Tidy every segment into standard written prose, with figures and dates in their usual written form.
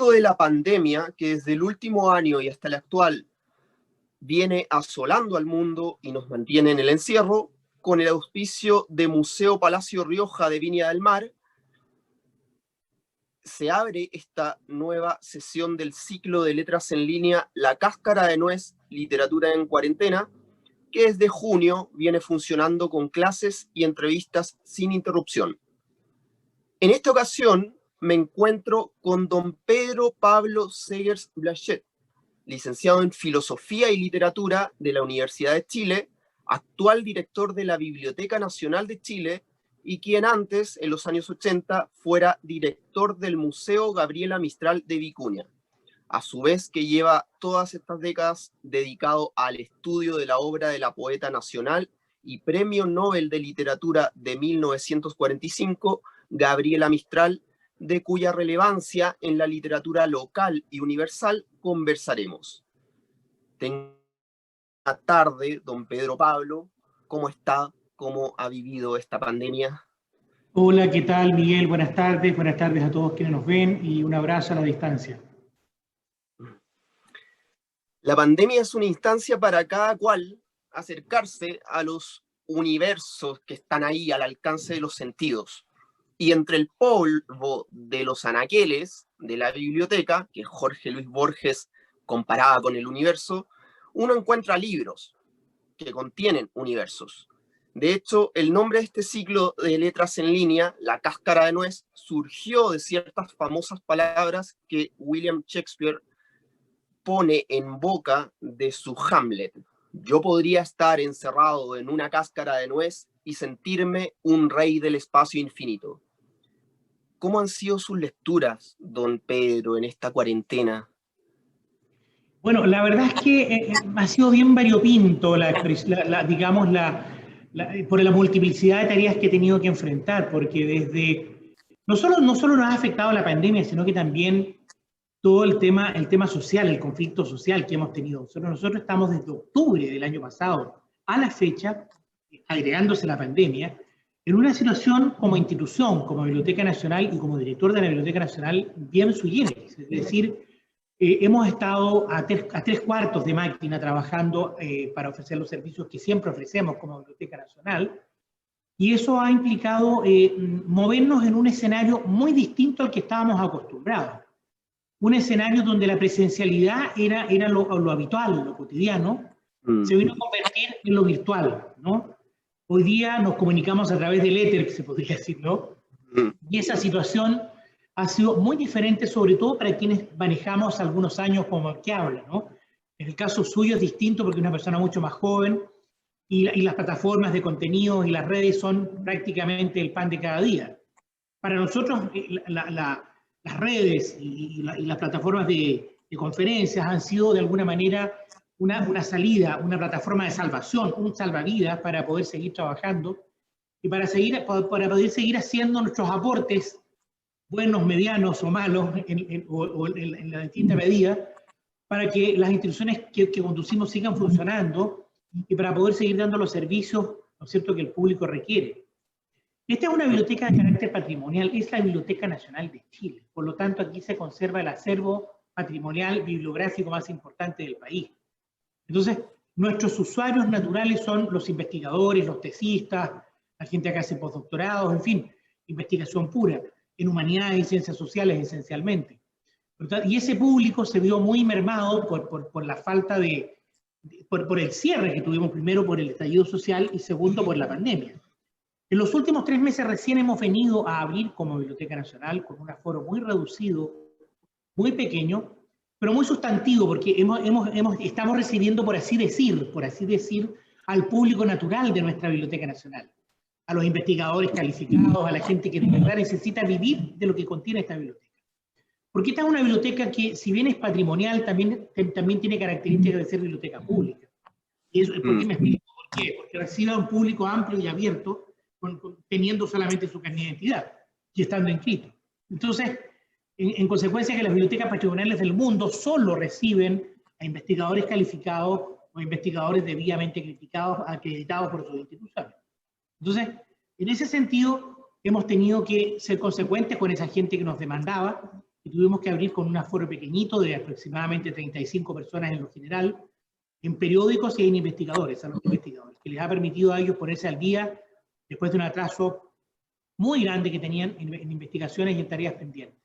contexto de la pandemia, que desde el último año y hasta el actual viene asolando al mundo y nos mantiene en el encierro, con el auspicio de Museo Palacio Rioja de Viña del Mar, se abre esta nueva sesión del ciclo de letras en línea La Cáscara de Nuez, Literatura en Cuarentena, que desde junio viene funcionando con clases y entrevistas sin interrupción. En esta ocasión me encuentro con don Pedro Pablo Segers Blachet, licenciado en Filosofía y Literatura de la Universidad de Chile, actual director de la Biblioteca Nacional de Chile y quien antes, en los años 80, fuera director del Museo Gabriela Mistral de Vicuña. A su vez que lleva todas estas décadas dedicado al estudio de la obra de la poeta nacional y Premio Nobel de Literatura de 1945, Gabriela Mistral, de cuya relevancia en la literatura local y universal conversaremos. Buenas tardes, don Pedro Pablo. ¿Cómo está? ¿Cómo ha vivido esta pandemia? Hola, ¿qué tal, Miguel? Buenas tardes a todos quienes nos ven y un abrazo a la distancia. La pandemia es una instancia para cada cual acercarse a los universos que están ahí al alcance de los sentidos. Y entre el polvo de los anaqueles de la biblioteca, que Jorge Luis Borges comparaba con el universo, uno encuentra libros que contienen universos. De hecho, el nombre de este ciclo de letras en línea, La Cáscara de Nuez, surgió de ciertas famosas palabras que William Shakespeare pone en boca de su Hamlet. Yo podría estar encerrado en una cáscara de nuez y sentirme un rey del espacio infinito. ¿Cómo han sido sus lecturas, don Pedro, en esta cuarentena? Bueno, la verdad es que ha sido bien variopinto, digamos, por la multiplicidad de tareas que he tenido que enfrentar, porque no solo nos ha afectado la pandemia, sino que también todo el tema social, el conflicto social que hemos tenido. Nosotros estamos desde octubre del año pasado a la fecha, agregándose la pandemia, en una situación como institución, como Biblioteca Nacional y como director de la Biblioteca Nacional, bien sui generis. Es decir, hemos estado a tres cuartos de máquina trabajando para ofrecer los servicios que siempre ofrecemos como Biblioteca Nacional, y eso ha implicado movernos en un escenario muy distinto al que estábamos acostumbrados. Un escenario donde la presencialidad era lo habitual, lo cotidiano, se vino a convertir en lo virtual, ¿no? Hoy día nos comunicamos a través del éter, que se podría decir, ¿no? Y esa situación ha sido muy diferente, sobre todo para quienes manejamos algunos años como el que habla, ¿no? En el caso suyo es distinto porque es una persona mucho más joven y las plataformas de contenido y las redes son prácticamente el pan de cada día. Para nosotros, las redes y las plataformas de conferencias han sido de alguna manera una salida, una plataforma de salvación, un salvavidas para poder seguir trabajando y para poder seguir haciendo nuestros aportes, buenos, medianos o malos, en la distinta medida, para que las instituciones que conducimos sigan funcionando y para poder seguir dando los servicios, ¿no es cierto?, que el público requiere. Esta es una biblioteca de carácter patrimonial, es la Biblioteca Nacional de Chile. Por lo tanto, aquí se conserva el acervo patrimonial bibliográfico más importante del país. Entonces, nuestros usuarios naturales son los investigadores, los tesistas, la gente que hace postdoctorados, en fin, investigación pura, en humanidades y ciencias sociales esencialmente. Y ese público se vio muy mermado por la falta por el cierre que tuvimos, primero por el estallido social y segundo por la pandemia. En los últimos 3 meses recién hemos venido a abrir como Biblioteca Nacional con un aforo muy reducido, muy pequeño, pero muy sustantivo, porque estamos recibiendo, por así decir, al público natural de nuestra Biblioteca Nacional, a los investigadores calificados, a la gente que de verdad necesita vivir de lo que contiene esta biblioteca. Porque esta es una biblioteca que, si bien es patrimonial, también tiene características de ser biblioteca pública. Y eso, ¿por qué me explico? ¿Por qué? Porque recibe a un público amplio y abierto, teniendo solamente su carnet de identidad y estando inscrito. Entonces, en consecuencia, que las bibliotecas patrimoniales del mundo solo reciben a investigadores calificados o investigadores debidamente acreditados por sus instituciones. Entonces, en ese sentido, hemos tenido que ser consecuentes con esa gente que nos demandaba y que tuvimos que abrir con un aforo pequeñito de aproximadamente 35 personas en lo general, en periódicos y en investigadores, a los investigadores, que les ha permitido a ellos ponerse al día después de un atraso muy grande que tenían en investigaciones y en tareas pendientes.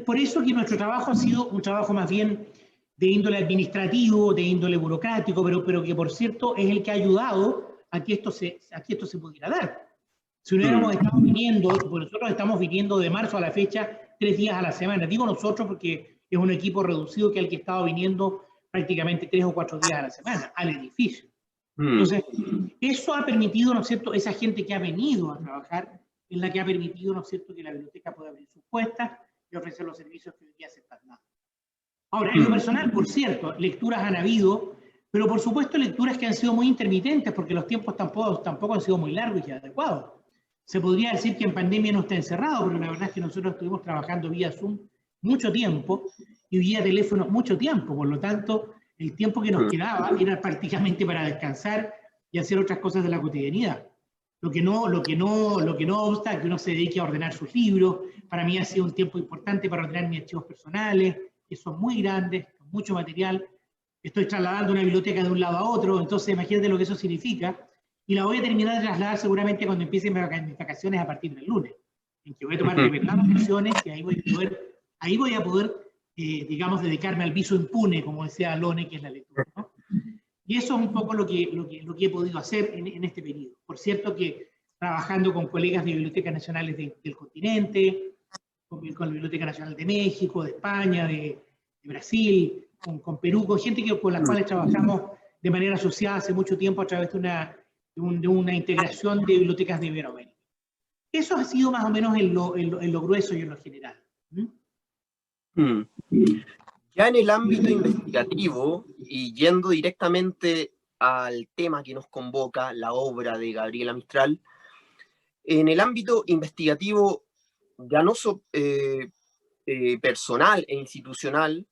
Por eso que nuestro trabajo ha sido un trabajo más bien de índole administrativo, de índole burocrático, pero que por cierto es el que ha ayudado a que esto se pudiera dar. Si no hubiéramos estado viniendo, pues nosotros estamos viniendo de marzo a la fecha 3 días a la semana. Digo nosotros porque es un equipo reducido que el que estaba viniendo prácticamente 3 o 4 días a la semana al edificio. Entonces, eso ha permitido, ¿no es cierto?, esa gente que ha venido a trabajar, es la que ha permitido, ¿no es cierto?, que la biblioteca pueda abrir sus puertas y ofrecer los servicios que hoy día se están dando. Ahora, en lo personal, por cierto, lecturas han habido, pero por supuesto lecturas que han sido muy intermitentes, porque los tiempos tampoco han sido muy largos y adecuados. Se podría decir que en pandemia no está encerrado, pero la verdad es que nosotros estuvimos trabajando vía Zoom mucho tiempo y vía teléfono mucho tiempo, por lo tanto, el tiempo que nos quedaba era prácticamente para descansar y hacer otras cosas de la cotidianidad. Lo que no obsta que uno se dedique a ordenar sus libros. Para mí ha sido un tiempo importante para ordenar mis archivos personales, que son muy grandes, con mucho material. Estoy trasladando una biblioteca de un lado a otro, entonces imagínate lo que eso significa. Y la voy a terminar de trasladar seguramente cuando empiecen mis vacaciones a partir del lunes, en que voy a tomar de verdad vacaciones y ahí voy a poder digamos, dedicarme al viso impune, como decía Lone, que es la lectura, ¿no? Y eso es un poco lo que he podido hacer en este periodo. Por cierto que trabajando con colegas de bibliotecas nacionales del continente, con la Biblioteca Nacional de México, de España, de Brasil, con Perú, con gente con la cual trabajamos de manera asociada hace mucho tiempo a través de una integración de bibliotecas de Iberoamérica. Eso ha sido más o menos en lo grueso y en lo general. Ya en el ámbito investigativo, y yendo directamente al tema que nos convoca, la obra de Gabriela Mistral, en el ámbito investigativo, ya no personal e institucional,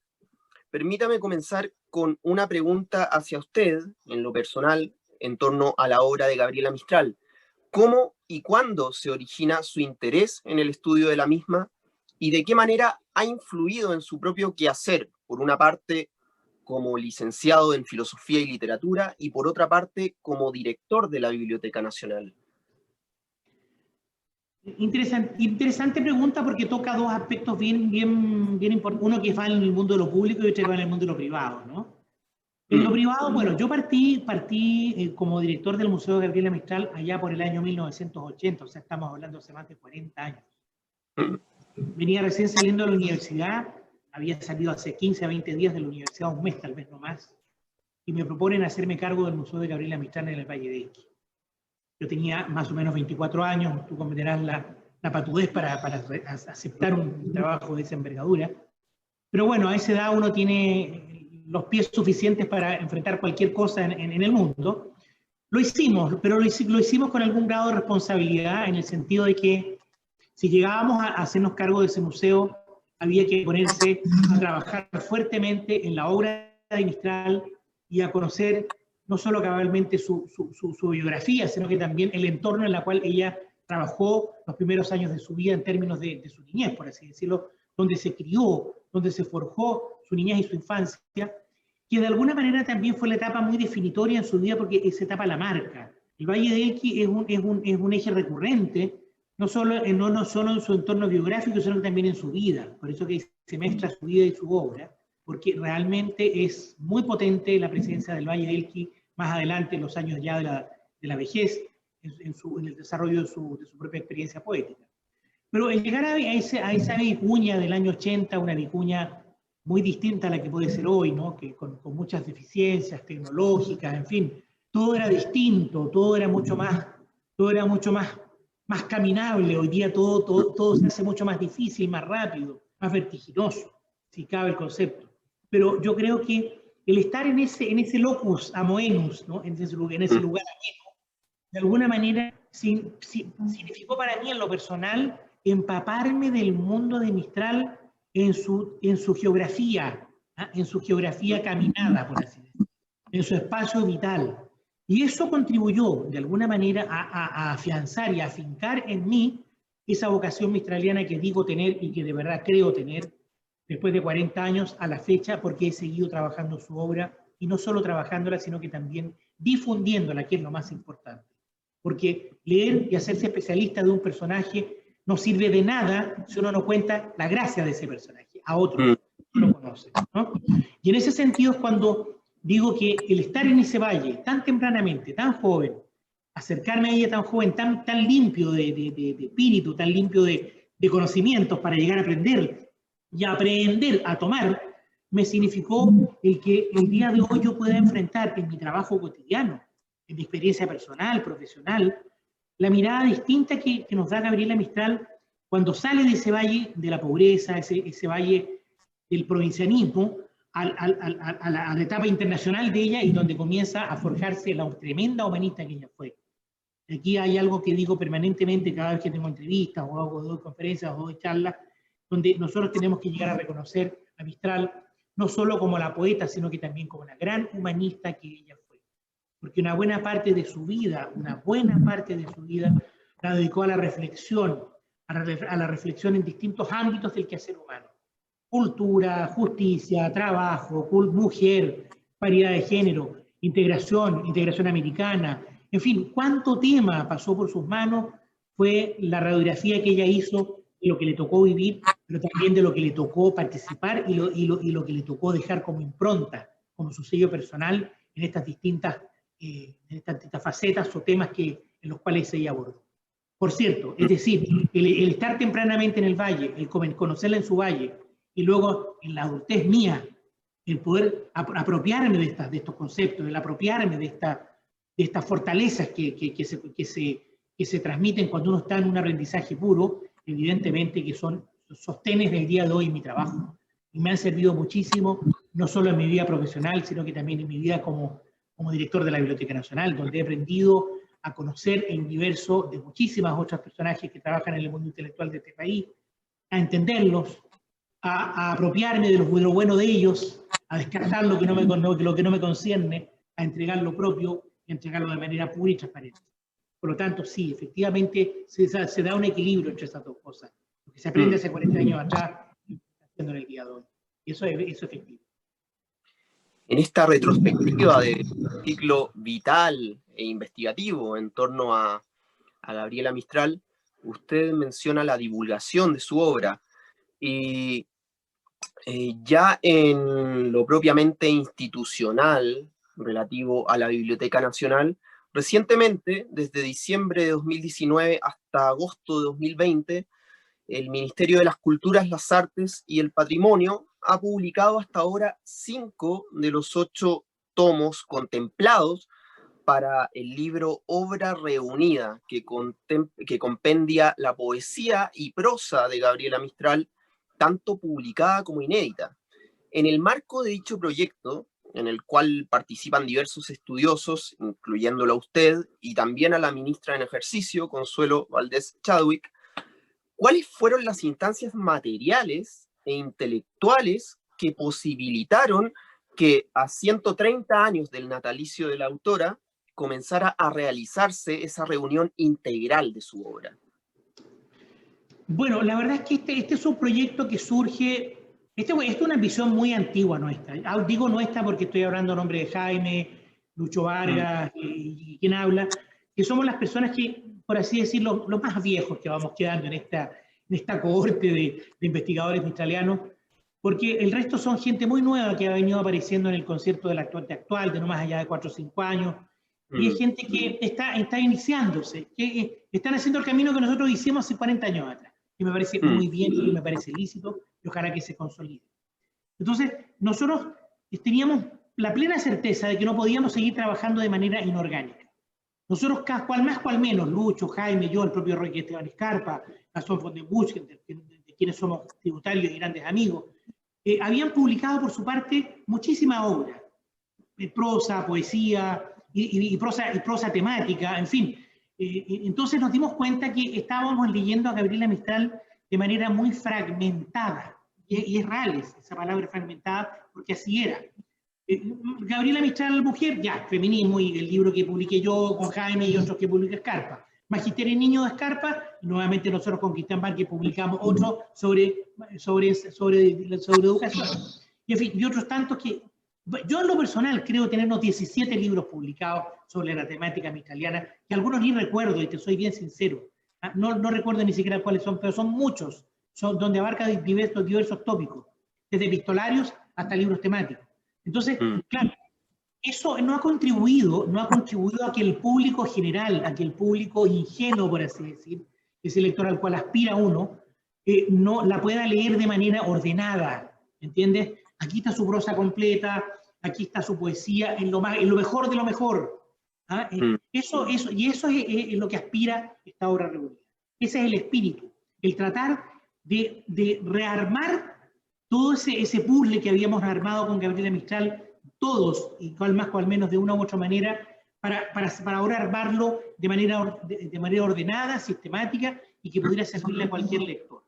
permítame comenzar con una pregunta hacia usted, en lo personal, en torno a la obra de Gabriela Mistral. ¿Cómo y cuándo se origina su interés en el estudio de la misma? ¿Y de qué manera ha influido en su propio quehacer, por una parte como licenciado en Filosofía y Literatura y por otra parte como director de la Biblioteca Nacional? Interesante pregunta porque toca dos aspectos bien importantes. Uno que va en el mundo de lo público y otro que va en el mundo de lo privado, ¿no? En lo privado, bueno, yo partí como director del Museo de Gabriela Mistral allá por el año 1980, o sea, estamos hablando hace más de 40 años. Venía recién saliendo de la universidad, había salido hace 15 a 20 días de la universidad, un mes tal vez no más, y me proponen hacerme cargo del Museo de Gabriela Mistral en el Valle de Elqui. Yo tenía más o menos 24 años, tú comprenderás la patudez para aceptar un trabajo de esa envergadura. Pero bueno, a esa edad uno tiene los pies suficientes para enfrentar cualquier cosa en el mundo. Lo hicimos, pero lo hicimos con algún grado de responsabilidad, en el sentido de que si llegábamos a hacernos cargo de ese museo, había que ponerse a trabajar fuertemente en la obra de Mistral y a conocer no solo cabalmente su biografía, sino que también el entorno en el cual ella trabajó los primeros años de su vida en términos de su niñez, por así decirlo, donde se crió, donde se forjó su niñez y su infancia, que de alguna manera también fue la etapa muy definitoria en su vida porque esa etapa la marca. El Valle de Elqui es un eje recurrente, no solo en su entorno biográfico, sino también en su vida. Por eso que se mezcla su vida y su obra, porque realmente es muy potente la presencia del Valle de Elqui más adelante, en los años ya de la vejez, en el desarrollo de su propia experiencia poética. Pero el llegar a esa vicuña del año 80, una vicuña muy distinta a la que puede ser hoy, ¿no? Que con muchas deficiencias tecnológicas, en fin, todo era distinto, todo era mucho más caminable. Hoy día todo se hace mucho más difícil, más rápido, más vertiginoso, si cabe el concepto. Pero yo creo que el estar en ese locus amoenus, ¿no? en ese lugar ameno, de alguna manera significó para mí en lo personal empaparme del mundo de Mistral en su geografía, ¿ah? En su geografía caminada, por así decirlo, en su espacio vital. Y eso contribuyó de alguna manera a afianzar y a afincar en mí esa vocación mistraliana que digo tener y que de verdad creo tener después de 40 años a la fecha, porque he seguido trabajando su obra, y no solo trabajándola, sino que también difundiéndola, que es lo más importante. Porque leer y hacerse especialista de un personaje no sirve de nada si uno no cuenta la gracia de ese personaje a otros que lo conocen, ¿no? Y en ese sentido es cuando digo que el estar en ese valle tan tempranamente, tan joven, acercarme a ella tan joven, tan limpio de espíritu, tan limpio de conocimientos para llegar a aprender y aprender a tomar, me significó el que el día de hoy yo pueda enfrentar en mi trabajo cotidiano, en mi experiencia personal, profesional, la mirada distinta que nos da Gabriela Mistral cuando sale de ese valle de la pobreza, ese valle del provincianismo, a la etapa internacional de ella y donde comienza a forjarse la tremenda humanista que ella fue. Aquí hay algo que digo permanentemente cada vez que tengo entrevistas o hago doy conferencias o doy charlas, donde nosotros tenemos que llegar a reconocer a Mistral no solo como la poeta, sino que también como la gran humanista que ella fue. Porque una buena parte de su vida, la dedicó a la reflexión, a la reflexión en distintos ámbitos del quehacer humano. Cultura, justicia, trabajo, mujer, paridad de género, integración americana, en fin, cuánto tema pasó por sus manos, fue la radiografía que ella hizo de lo que le tocó vivir, pero también de lo que le tocó participar y lo que le tocó dejar como impronta, como su sello personal en estas distintas facetas o temas en los cuales ella abordó. Por cierto, es decir, el estar tempranamente en el valle, el conocerla en su valle, y luego en la adultez mía, el poder apropiarme de estos conceptos, el apropiarme de estas fortalezas que se transmiten cuando uno está en un aprendizaje puro, evidentemente que son sostenes del día de hoy en mi trabajo. Y me han servido muchísimo, no solo en mi vida profesional, sino que también en mi vida como director de la Biblioteca Nacional, donde he aprendido a conocer el universo de muchísimas otras personajes que trabajan en el mundo intelectual de este país, a entenderlos, a apropiarme de lo bueno de ellos, a descartar lo que no me concierne, a entregar lo propio y a entregarlo de manera pura y transparente. Por lo tanto, sí, efectivamente se da un equilibrio entre esas dos cosas. Lo que se aprende hace 40 años atrás y lo que se está haciendo en el día de hoy. Y eso es efectivo. En esta retrospectiva del ciclo vital e investigativo en torno a Gabriela Mistral, usted menciona la divulgación de su obra y ya en lo propiamente institucional relativo a la Biblioteca Nacional, recientemente, desde diciembre de 2019 hasta agosto de 2020, el Ministerio de las Culturas, las Artes y el Patrimonio ha publicado hasta ahora 5 de los 8 tomos contemplados para el libro Obra Reunida, que compendia la poesía y prosa de Gabriela Mistral, tanto publicada como inédita. En el marco de dicho proyecto, en el cual participan diversos estudiosos, incluyéndola a usted y también a la ministra en ejercicio, Consuelo Valdés Chadwick, ¿cuáles fueron las instancias materiales e intelectuales que posibilitaron que a 130 años del natalicio de la autora comenzara a realizarse esa reunión integral de su obra? Bueno, la verdad es que este es un proyecto que surge, esta es una visión muy antigua nuestra. Digo nuestra porque estoy hablando en nombre de Jaime, Lucho Vargas y quien habla, que somos las personas que, por así decirlo, los más viejos que vamos quedando en esta cohorte de investigadores mistralianos, porque el resto son gente muy nueva que ha venido apareciendo en el concierto del actual, de no más allá de 4 o 5 años, y es gente que está iniciándose, que están haciendo el camino que nosotros hicimos hace 40 años atrás, que me parece muy bien y me parece lícito, y ojalá que se consolide. Entonces, nosotros teníamos la plena certeza de que no podíamos seguir trabajando de manera inorgánica. Nosotros, cual más, cual menos, Lucho, Jaime, yo, el propio Roy Esteban Escarpa, Gastón Fontenbuch, de quienes somos tributarios y grandes amigos, habían publicado por su parte muchísima obra, prosa, poesía y prosa temática, en fin. Entonces nos dimos cuenta que estábamos leyendo a Gabriela Mistral de manera muy fragmentada, y es real esa palabra fragmentada, porque así era. Gabriela Mistral, mujer, ya, feminismo, y el libro que publiqué yo con Jaime y otros que publica Escarpa. Magisterio en Niños de Escarpa, y nuevamente nosotros con Cristian Barque publicamos otro sobre educación. Y, en fin, y otros tantos que, yo en lo personal creo tener unos 17 libros publicados sobre la temática mistraliana, que algunos ni recuerdo, y te soy bien sincero. No recuerdo ni siquiera cuáles son, pero son muchos, donde abarca diversos tópicos, desde epistolarios hasta libros temáticos. Entonces, claro, eso no ha contribuido a que el público general, a que el público ingenuo, por así decir, ese lector al cual aspira uno, no la pueda leer de manera ordenada, ¿entiendes? Aquí está su prosa completa, aquí está su poesía, en lo mejor de lo mejor. ¿Ah? Eso es lo que aspira esta obra reunida. Ese es el espíritu, el tratar de rearmar todo ese puzzle que habíamos armado con Gabriela Mistral, todos, y cual más cual menos de una u otra manera, para ahora armarlo de manera ordenada, sistemática, y que pudiera servirle a cualquier lector.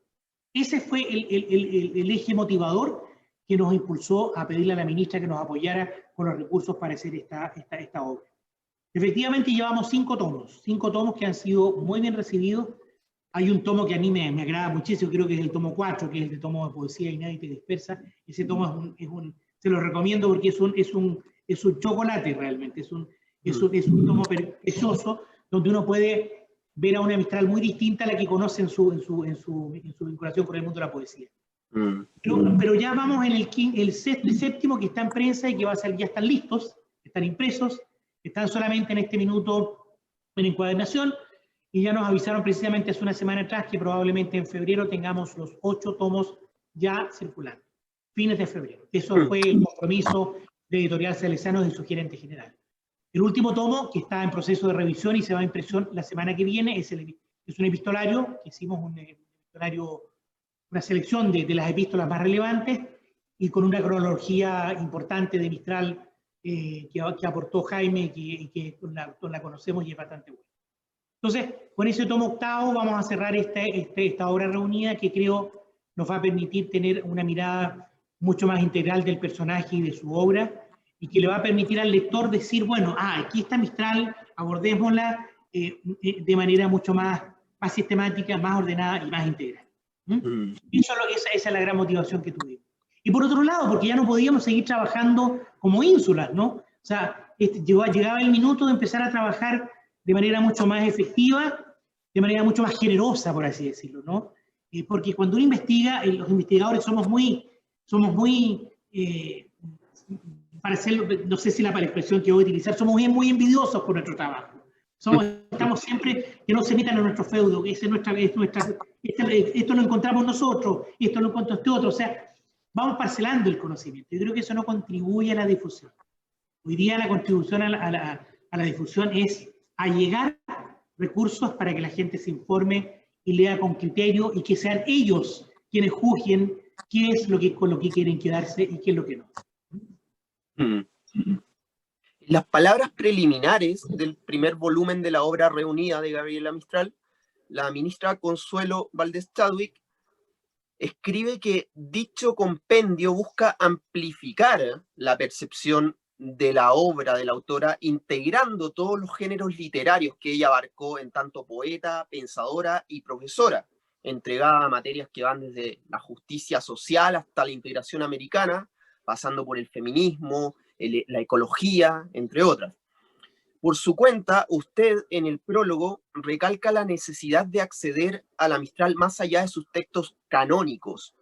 Ese fue el eje motivador que nos impulsó a pedirle a la ministra que nos apoyara con los recursos para hacer esta obra. Efectivamente llevamos 5 tomos que han sido muy bien recibidos. Hay un tomo que a mí me agrada muchísimo, creo que es el tomo 4, que es el tomo de poesía inédita y dispersa. Ese tomo se lo recomiendo porque es un chocolate realmente, es un tomo precioso, donde uno puede ver a una Mistral muy distinta a la que conoce en su vinculación con el mundo de la poesía. Pero ya vamos en el sexto y séptimo, que está en prensa y que ya están listos, están impresos, están solamente en este minuto en encuadernación, y ya nos avisaron precisamente hace una semana atrás que probablemente en febrero tengamos los 8 tomos ya circulando, fines de febrero. Eso fue el compromiso de Editorial Salesianos y su gerente general. El último tomo, que está en proceso de revisión y se va a impresión la semana que viene, es un epistolario, que hicimos una selección de las epístolas más relevantes, y con una cronología importante de Mistral que aportó Jaime y que la conocemos y es bastante buena. Entonces, con ese tomo 8º vamos a cerrar esta obra reunida, que creo nos va a permitir tener una mirada mucho más integral del personaje y de su obra, y que le va a permitir al lector decir, bueno, aquí está Mistral, abordémosla de manera mucho más sistemática, más ordenada y más integral. Esa es la gran motivación que tuvimos. Y por otro lado, porque ya no podíamos seguir trabajando como ínsulas, ¿no? O sea, llegaba el minuto de empezar a trabajar de manera mucho más efectiva, de manera mucho más generosa, por así decirlo, ¿no? Porque cuando uno investiga, los investigadores somos muy para hacerlo, no sé si la expresión que voy a utilizar, somos muy envidiosos por nuestro trabajo. Estamos siempre que no se metan en nuestro feudo, que esto lo encontramos nosotros, esto lo encontró este otro, o sea, vamos parcelando el conocimiento. Yo creo que eso no contribuye a la difusión. Hoy día la contribución a la difusión es allegar recursos para que la gente se informe y lea con criterio, y que sean ellos quienes juzguen qué es con lo que quieren quedarse y qué es lo que no. Las palabras preliminares del primer volumen de la obra reunida de Gabriela Mistral, la ministra Consuelo Valdés Chadwick escribe que dicho compendio busca amplificar la percepción de la obra de la autora, integrando todos los géneros literarios que ella abarcó en tanto poeta, pensadora y profesora, entregada a materias que van desde la justicia social hasta la integración americana, pasando por el feminismo, la ecología, entre otras. Por su cuenta, usted en el prólogo recalca la necesidad de acceder a la Mistral más allá de sus textos canónicos,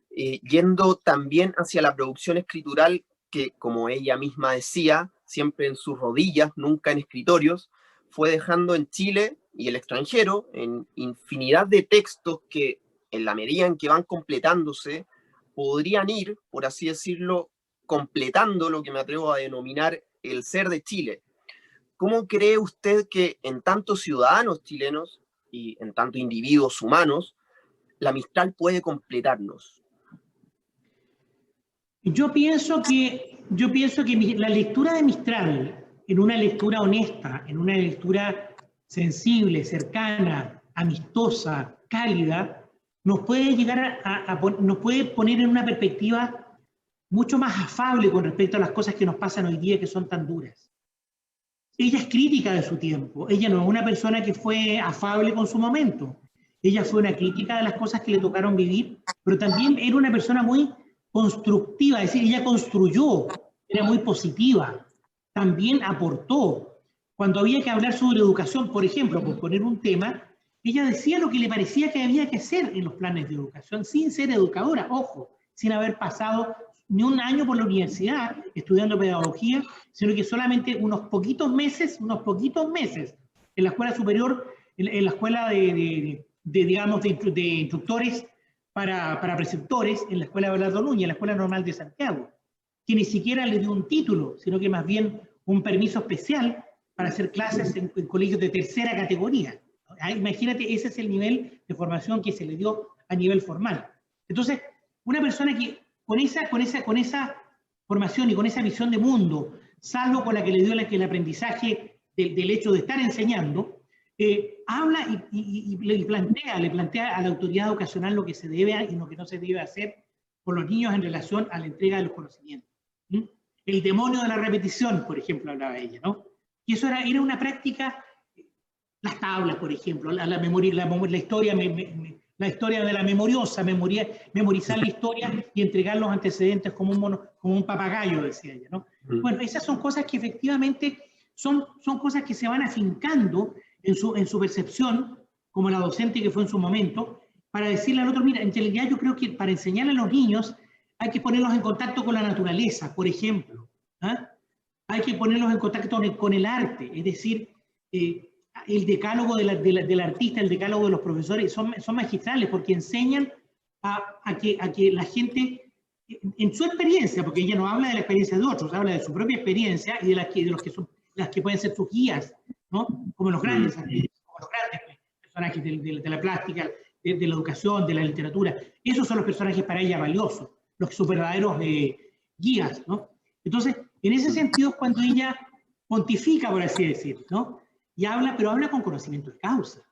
yendo también hacia la producción escritural que, como ella misma decía, siempre en sus rodillas, nunca en escritorios, fue dejando en Chile y el extranjero en infinidad de textos que, en la medida en que van completándose, podrían ir, por así decirlo, completando lo que me atrevo a denominar el ser de Chile. ¿Cómo cree usted que en tantos ciudadanos chilenos y en tanto individuos humanos, la Mistral puede completarnos? Yo pienso que la lectura de Mistral, en una lectura honesta, en una lectura sensible, cercana, amistosa, cálida, nos puede llegar nos puede poner en una perspectiva mucho más afable con respecto a las cosas que nos pasan hoy día, que son tan duras. ella es crítica de su tiempo, ella no es una persona que fue afable con su momento, ella fue una crítica de las cosas que le tocaron vivir, pero también era una persona muy constructiva, es decir, ella construyó, era muy positiva, también aportó. Cuando había que hablar sobre educación, por ejemplo, por poner un tema, ella decía lo que le parecía que había que hacer en los planes de educación, sin ser educadora, ojo, sin haber pasado ni un año por la universidad estudiando pedagogía, sino que solamente unos poquitos meses en la escuela superior, en la escuela digamos, de instructores para preceptores, en la escuela de Belardo Núñez, en la Escuela Normal de Santiago, que ni siquiera le dio un título, sino que más bien un permiso especial para hacer clases en colegios de tercera categoría. Imagínate, ese es el nivel de formación que se le dio a nivel formal. Entonces, una persona que con esa formación y con esa visión de mundo, salvo con la que le dio el aprendizaje del hecho de estar enseñando, habla y le plantea a la autoridad educacional lo que se debe y lo que no se debe hacer por los niños en relación a la entrega de los conocimientos. ¿Mm? El demonio de la repetición, por ejemplo, hablaba ella, ¿no? Y eso era una práctica, las tablas, por ejemplo, la historia de la memoriosa, memorizar la historia y entregar los antecedentes como un papagayo, decía ella, ¿no? Bueno, esas son cosas que efectivamente son cosas que se van afincando en su percepción, como la docente que fue en su momento, para decirle al otro, mira, en realidad yo creo que para enseñarle a los niños hay que ponerlos en contacto con la naturaleza, por ejemplo. ¿Ah? Hay que ponerlos en contacto con el arte, es decir, el decálogo del artista, el decálogo de los profesores son magistrales porque enseñan a que la gente, en su experiencia, porque ella no habla de la experiencia de otros, habla de su propia experiencia y de las que pueden ser sus guías, ¿no? Como los grandes artistas, como los grandes personajes de la plástica, de la educación, de la literatura. Esos son los personajes para ella valiosos, sus verdaderos guías, ¿no? Entonces, en ese sentido es cuando ella pontifica, por así decirlo, ¿no? Y pero habla con conocimiento de causa,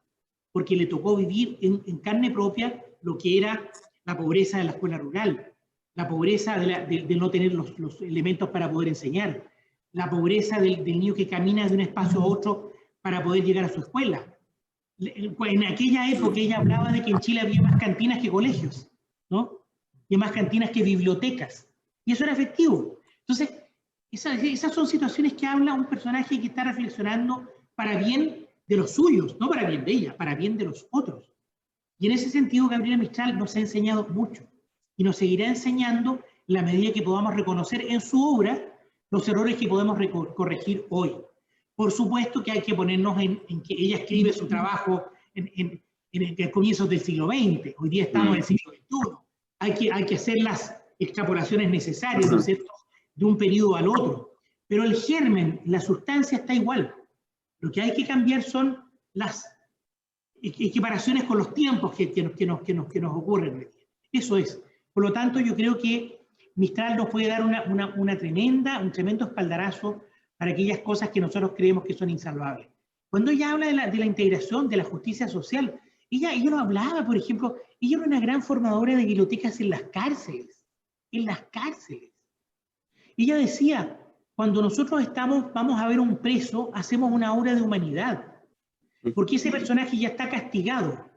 porque le tocó vivir en carne propia lo que era la pobreza de la escuela rural, la pobreza de no tener los elementos para poder enseñar, la pobreza del niño que camina de un espacio a otro para poder llegar a su escuela. En aquella época ella hablaba de que en Chile había más cantinas que colegios, ¿no? Y más cantinas que bibliotecas. Y eso era efectivo. Entonces, esas son situaciones que habla un personaje que está reflexionando para bien de los suyos, no para bien de ella, para bien de los otros. Y en ese sentido, Gabriela Mistral nos ha enseñado mucho y nos seguirá enseñando en la medida que podamos reconocer en su obra los errores que podemos corregir hoy. Por supuesto que hay que ponernos en que ella escribe su trabajo en comienzos del siglo XX, hoy día estamos en el siglo XXI. Hay que hacer las extrapolaciones necesarias, ¿no es cierto?, de un periodo al otro. Pero el germen, la sustancia está igual. Lo que hay que cambiar son las equiparaciones con los tiempos que nos ocurren. Eso es. Por lo tanto, yo creo que Mistral nos puede dar un tremendo espaldarazo para aquellas cosas que nosotros creemos que son insalvables. Cuando ella habla de la integración, de la justicia social, ella no hablaba, por ejemplo, ella era una gran formadora de bibliotecas en las cárceles. En las cárceles. Ella decía, cuando nosotros vamos a ver un preso, hacemos una obra de humanidad, porque ese personaje ya está castigado.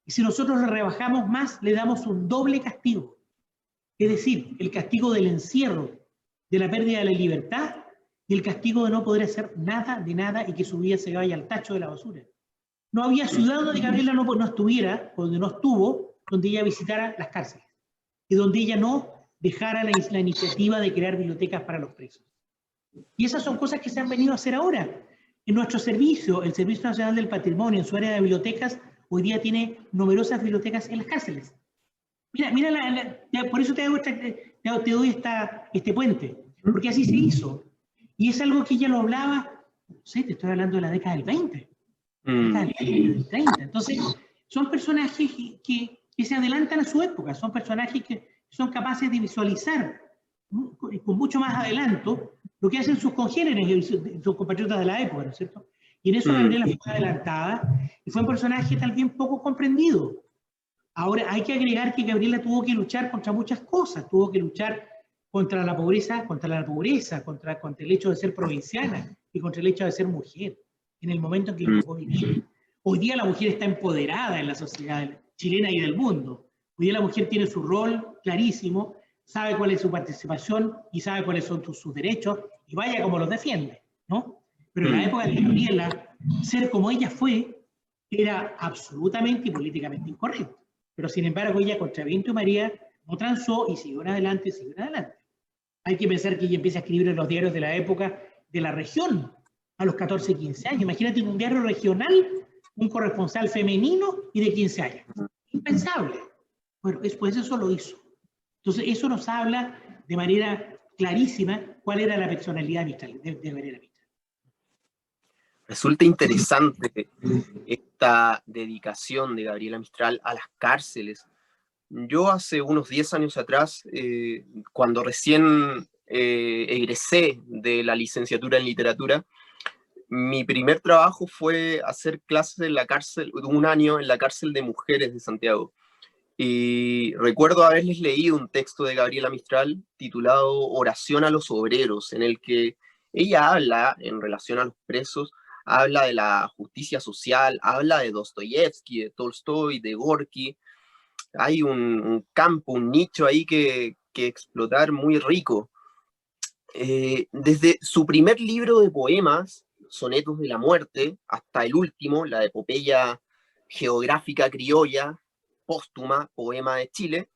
Y si nosotros le rebajamos más, le damos un doble castigo. Es decir, el castigo del encierro, de la pérdida de la libertad, y el castigo de no poder hacer nada de nada y que su vida se vaya al tacho de la basura. No había ciudad donde Gabriela no estuviera, donde no estuvo, donde ella visitara las cárceles, y donde ella no dejara la iniciativa de crear bibliotecas para los presos. Y esas son cosas que se han venido a hacer ahora. En nuestro servicio, el Servicio Nacional del Patrimonio, en su área de bibliotecas, hoy día tiene numerosas bibliotecas en las cárceles. Mira, por eso te doy este puente, porque así se hizo. Y es algo que ella lo hablaba, no sé, te estoy hablando de la década del 20, década del 30. Entonces, son personajes que se adelantan a su época, son personajes que son capaces de visualizar con mucho más adelanto lo que hacen sus congéneres, sus compatriotas de la época, ¿no es cierto? Y en eso Gabriela fue adelantada y fue un personaje tal vez poco comprendido. Ahora, hay que agregar que Gabriela tuvo que luchar contra muchas cosas, tuvo que luchar contra la pobreza, contra el hecho de ser provinciana, y contra el hecho de ser mujer, en el momento en que le tocó vivir. Hoy día la mujer está empoderada en la sociedad chilena y del mundo. Hoy día la mujer tiene su rol clarísimo, sabe cuál es su participación y sabe cuáles son sus derechos, y vaya como los defiende, ¿no? Pero en la época de Gabriela, ser como ella fue, era absolutamente y políticamente incorrecto. Pero sin embargo, ella contra viento y marea no transó y siguió en adelante, siguió en adelante. Hay que pensar que ella empieza a escribir en los diarios de la época de la región a los 14, 15 años. Imagínate en un diario regional, un corresponsal femenino y de 15 años. Impensable. Bueno, pues eso lo hizo. Entonces, eso nos habla de manera clarísima cuál era la personalidad de Gabriela Mistral. Resulta interesante esta dedicación de Gabriela Mistral a las cárceles. Yo hace unos 10 años atrás, cuando recién egresé de la licenciatura en literatura, mi primer trabajo fue hacer clases en la cárcel, un año en la cárcel de mujeres de Santiago. Y recuerdo haberles leído un texto de Gabriela Mistral titulado Oración a los obreros, en el que ella habla, en relación a los presos, habla de la justicia social, habla de Dostoyevsky, de Tolstoy, de Gorky. Hay un campo, un nicho ahí que explotar muy rico. Desde su primer libro de poemas, Sonetos de la Muerte, hasta el último, la epopeya geográfica criolla, póstuma, Poema de Chile,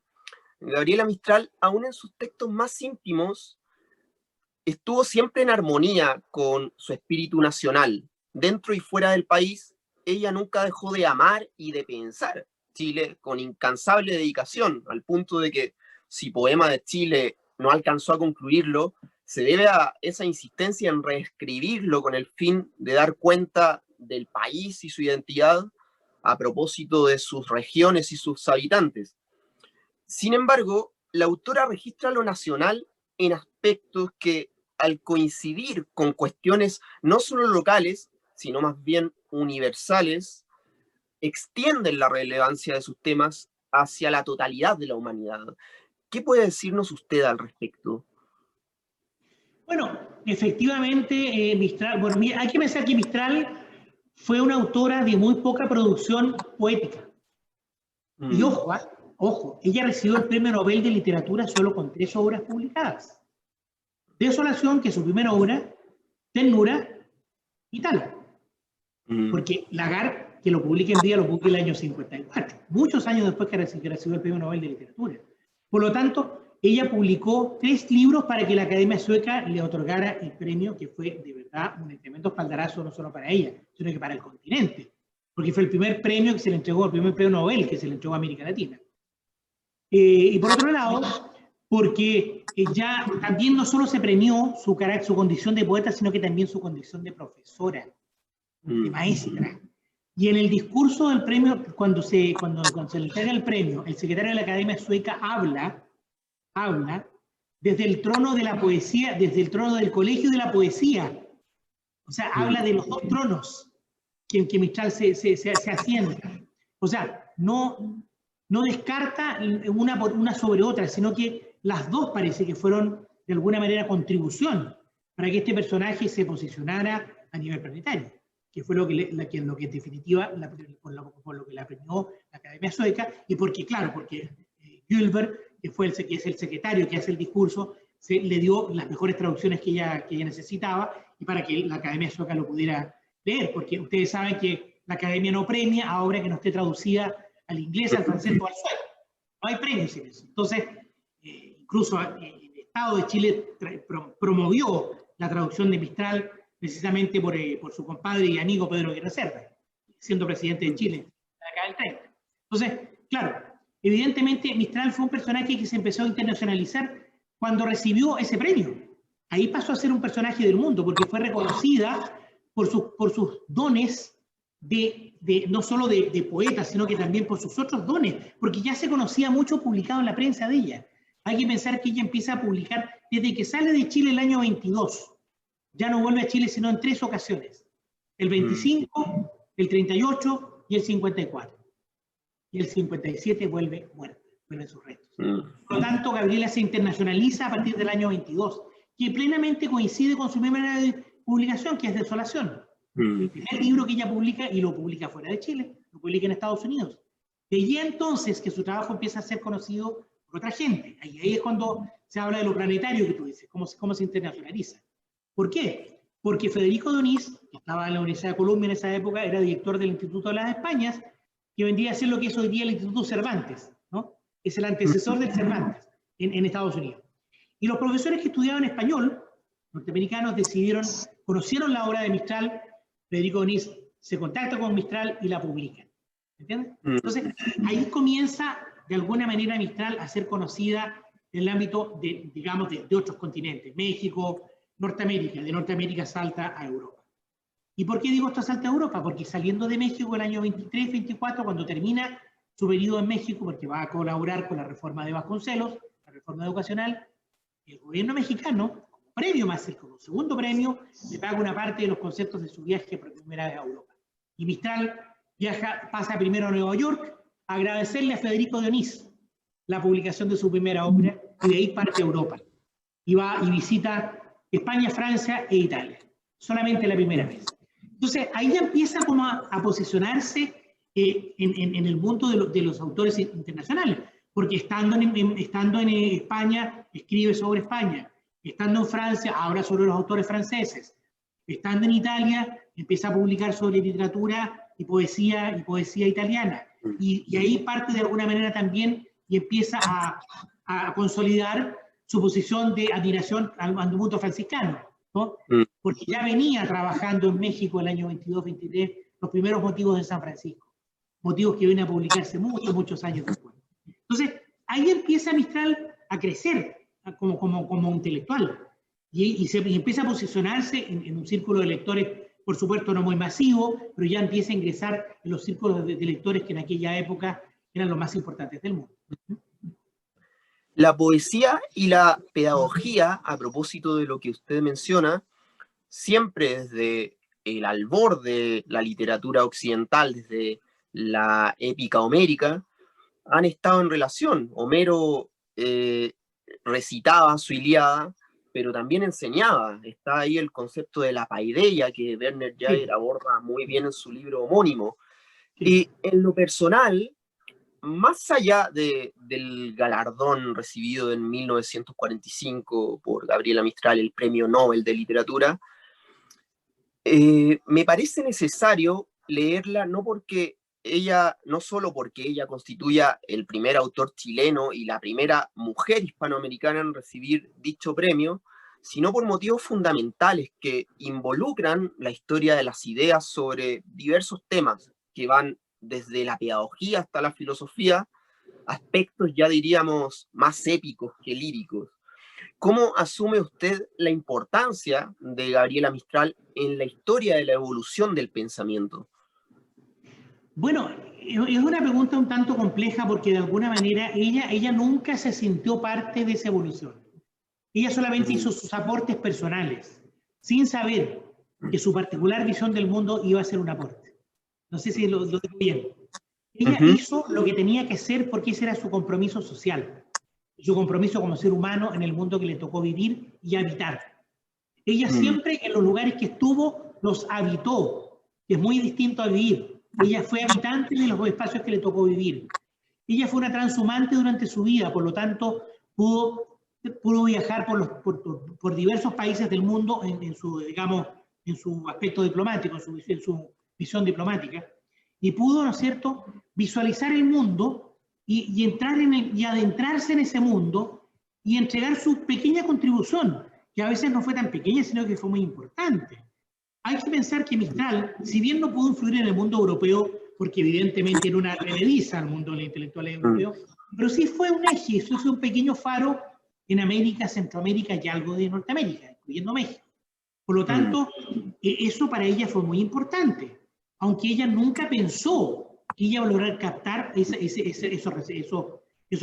Gabriela Mistral, aún en sus textos más íntimos, estuvo siempre en armonía con su espíritu nacional. Dentro y fuera del país, ella nunca dejó de amar y de pensar Chile con incansable dedicación, al punto de que si Poema de Chile no alcanzó a concluirlo, se debe a esa insistencia en reescribirlo con el fin de dar cuenta del país y su identidad a propósito de sus regiones y sus habitantes. Sin embargo, la autora registra lo nacional en aspectos que, al coincidir con cuestiones no solo locales, sino más bien universales, extienden la relevancia de sus temas hacia la totalidad de la humanidad. ¿Qué puede decirnos usted al respecto? Bueno, efectivamente, Mistral, bueno, hay que pensar que Mistral fue una autora de muy poca producción poética. Y ojo, ella recibió el Premio Nobel de Literatura solo con 3 obras publicadas. Desolación, que es su primera obra, Ternura y tal. Porque Lagarde, que lo publica en día, lo publica en el año 54, muchos años después que recibió el Premio Nobel de Literatura. Por lo tanto, ella publicó 3 libros para que la Academia Sueca le otorgara el premio, que fue de verdad un tremendo espaldarazo no solo para ella, sino que para el continente. Porque fue el primer premio que se le entregó, el primer premio Nobel que se le entregó a América Latina. Y por otro lado, porque ya también no solo se premió su condición de poeta, sino que también su condición de profesora, de maestra. Y en el discurso del premio, cuando se le entrega el premio, el secretario de la Academia Sueca habla desde el trono de la poesía, desde el trono del Colegio de la Poesía. O sea, habla de los 2 tronos que Mistral se asienta. O sea, no descarta una sobre otra, sino que las 2 parece que fueron de alguna manera contribución para que este personaje se posicionara a nivel planetario, que fue lo que en definitiva por lo que la premió la Academia Sueca, y porque, claro, porque Gülbert, que es el secretario que hace el discurso, le dio las mejores traducciones que ella necesitaba, y para que la Academia Sueca lo pudiera leer, porque ustedes saben que la Academia no premia a obra que no esté traducida al inglés, al francés o al sueco. No hay premios en eso. Entonces, incluso el Estado de Chile promovió la traducción de Mistral precisamente por su compadre y amigo Pedro Aguirre Cerda, siendo presidente de Chile en la década del 30. Entonces, claro, evidentemente Mistral fue un personaje que se empezó a internacionalizar cuando recibió ese premio. Ahí pasó a ser un personaje del mundo, porque fue reconocida por sus dones no solo de poeta, sino que también por sus otros dones, porque ya se conocía mucho publicado en la prensa de ella. Hay que pensar que ella empieza a publicar desde que sale de Chile el año 22. Ya no vuelve a Chile sino en 3 ocasiones. El 25, el 38 y el 54. Y el 57 vuelve muerta, vuelven sus restos. Por lo tanto, Gabriela se internacionaliza a partir del año 22, que plenamente coincide con su primera publicación, que es Desolación. El primer libro que ella publica, y lo publica fuera de Chile, lo publica en Estados Unidos. De allí entonces que su trabajo empieza a ser conocido por otra gente. Ahí es cuando se habla de lo planetario que tú dices, cómo se internacionaliza. ¿Por qué? Porque Federico de Onís, que estaba en la Universidad de Columbia en esa época, era director del Instituto de las Españas, que vendría a ser lo que es hoy día el Instituto Cervantes, ¿no? Es el antecesor del Cervantes en Estados Unidos. Y los profesores que estudiaban español, norteamericanos, conocieron la obra de Mistral. Federico de Onís se contacta con Mistral y la publica. ¿Entiendes? Entonces, ahí comienza de alguna manera Mistral a ser conocida en el ámbito de otros continentes, México, Norteamérica. De Norteamérica salta a Europa. ¿Y por qué digo esto salta a Europa? Porque saliendo de México el año 23-24, cuando termina su periodo en México, porque va a colaborar con la reforma de Vasconcelos, la reforma educacional, el gobierno mexicano, como premio más, como segundo premio, le paga una parte de los conceptos de su viaje por primera vez a Europa. Y Mistral pasa primero a Nueva York a agradecerle a Federico de Onís la publicación de su primera obra, y de ahí parte a Europa. Y va y visita España, Francia e Italia. Solamente la primera vez. Entonces, ahí ya empieza como a posicionarse en el mundo de los autores internacionales, porque estando en España, escribe sobre España, estando en Francia, habla sobre los autores franceses, estando en Italia, empieza a publicar sobre literatura y poesía italiana, y ahí parte de alguna manera también y empieza a consolidar su posición de admiración al mundo franciscano, ¿no? Porque ya venía trabajando en México el año 22-23 los primeros motivos de San Francisco, motivos que vienen a publicarse muchos años después. Entonces, ahí empieza Mistral a crecer como intelectual y empieza a posicionarse en un círculo de lectores, por supuesto no muy masivo, pero ya empieza a ingresar en los círculos de lectores que en aquella época eran los más importantes del mundo. La poesía y la pedagogía, a propósito de lo que usted menciona, siempre desde el albor de la literatura occidental, desde la épica homérica, han estado en relación. Homero recitaba su Ilíada, pero también enseñaba. Está ahí el concepto de la paideia, que Werner Jaeger aborda muy bien en su libro homónimo. Y en lo personal, más allá del galardón recibido en 1945 por Gabriela Mistral, el Premio Nobel de Literatura, me parece necesario leerla no solo porque ella constituya el primer autor chileno y la primera mujer hispanoamericana en recibir dicho premio, sino por motivos fundamentales que involucran la historia de las ideas sobre diversos temas que van desde la pedagogía hasta la filosofía, aspectos ya diríamos más épicos que líricos. ¿Cómo asume usted la importancia de Gabriela Mistral en la historia de la evolución del pensamiento? Bueno, es una pregunta un tanto compleja porque de alguna manera ella nunca se sintió parte de esa evolución. Ella solamente hizo sus aportes personales, sin saber que su particular visión del mundo iba a ser un aporte. No sé si lo digo bien. Ella hizo lo que tenía que hacer porque ese era su compromiso social, su compromiso como ser humano en el mundo que le tocó vivir y habitar. Ella siempre en los lugares que estuvo los habitó, que es muy distinto a vivir. Ella fue habitante de los espacios que le tocó vivir. Ella fue una transhumante durante su vida, por lo tanto pudo viajar por diversos países del mundo en su aspecto diplomático, en su visión diplomática, y pudo, ¿no es cierto?, visualizar el mundo y adentrarse en ese mundo y entregar su pequeña contribución, que a veces no fue tan pequeña, sino que fue muy importante. Hay que pensar que Mistral, si bien no pudo influir en el mundo europeo, porque evidentemente era una relevisa al mundo de los intelectuales europeos, pero sí fue un eje, sí fue un pequeño faro en América, Centroamérica y algo de Norteamérica, incluyendo México. Por lo tanto, eso para ella fue muy importante, aunque ella nunca pensó que ella iba a lograr captar esos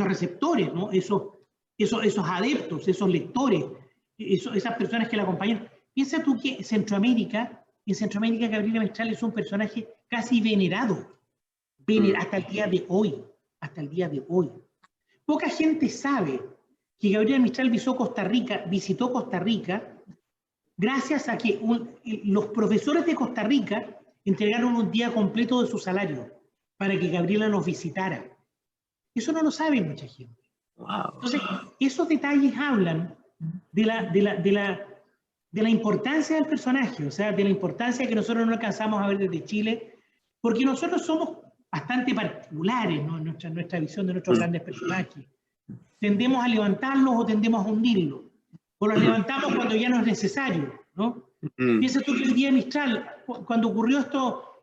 receptores, ¿no? esos adeptos, esos lectores, esas personas que la acompañan. Piensa tú que en Centroamérica Gabriela Mistral es un personaje casi venerado, hasta el día de hoy. Poca gente sabe que Gabriela Mistral visitó Costa Rica gracias a que los profesores de Costa Rica entregaron un día completo de su salario para que Gabriela nos visitara. Eso no lo sabe mucha gente. Wow. Entonces, esos detalles hablan de la importancia del personaje, o sea, de la importancia que nosotros no alcanzamos a ver desde Chile, porque nosotros somos bastante particulares, ¿no? Nuestra visión de nuestros grandes personajes. Tendemos a levantarlos o tendemos a hundirlos. O los levantamos cuando ya no es necesario, ¿no? Piensa tú que el día Mistral, cuando ocurrió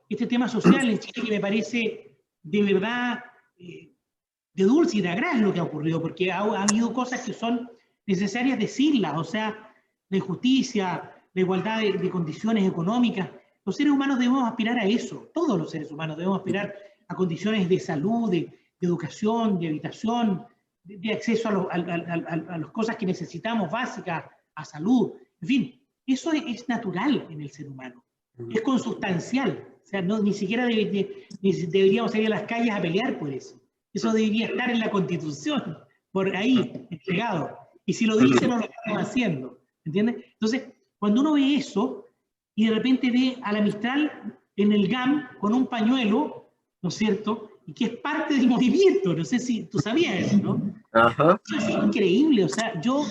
este tema social en Chile, que me parece de verdad de dulce y de agraz lo que ha ocurrido, porque ha habido cosas que son necesarias decirlas, o sea, la injusticia, la igualdad de condiciones económicas. Los seres humanos debemos aspirar a eso, todos los seres humanos debemos aspirar a condiciones de salud, de educación, de habitación, de acceso a las cosas que necesitamos básicas, a salud, en fin, eso es natural en el ser humano, es consustancial, o sea, ni siquiera deberíamos salir a las calles a pelear por eso. Eso debería estar en la Constitución, por ahí, entregado. Y si lo dice, no lo estamos haciendo. ¿Entiendes? Entonces, cuando uno ve eso, y de repente ve a la Mistral en el GAM con un pañuelo, ¿no es cierto? Y que es parte del movimiento, no sé si tú sabías eso, ¿no? Ajá. Eso es increíble, o sea, yo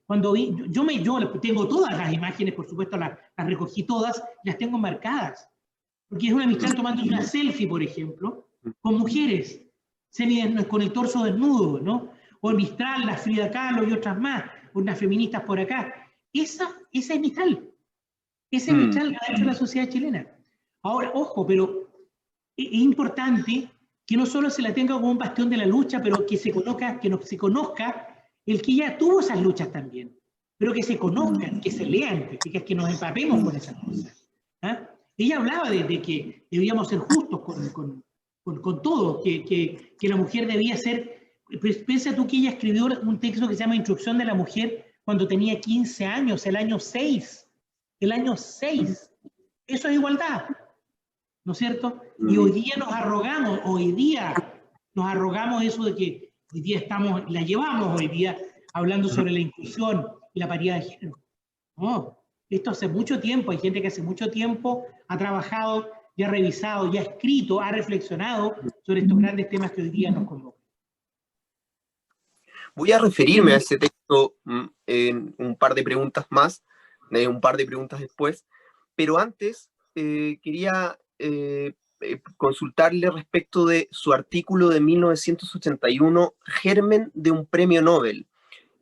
cuando vi, yo tengo todas las imágenes, por supuesto, las recogí todas, las tengo marcadas. Porque es una Mistral tomando una selfie, por ejemplo, con mujeres, con el torso desnudo, ¿no? O Mistral, la Frida Kahlo y otras más, unas feministas por acá. Esa es Mistral. Esa es Mistral que ha hecho la sociedad chilena. Ahora, ojo, pero es importante que no solo se la tenga como un bastión de la lucha, pero que se conozca el que ella tuvo esas luchas también. Pero que se conozcan, que se lean, que nos empapemos con esas cosas. ¿Ah? Ella hablaba de que debíamos ser justos con todo, que la mujer debía ser... Pues, piensa tú que ella escribió un texto que se llama Instrucción de la Mujer cuando tenía 15 años, el año 6. El año 6. Eso es igualdad, ¿no es cierto? Y hoy día nos arrogamos eso de que hoy día la llevamos hoy día hablando sobre la inclusión y la paridad de género. No, esto hace mucho tiempo, hay gente que hace mucho tiempo ha trabajado, ya ha revisado, ya ha escrito, ha reflexionado sobre estos grandes temas que hoy día nos convocan. Voy a referirme a ese texto en un par de preguntas más, un par de preguntas después, pero antes quería consultarle respecto de su artículo de 1981, Germen de un premio Nobel,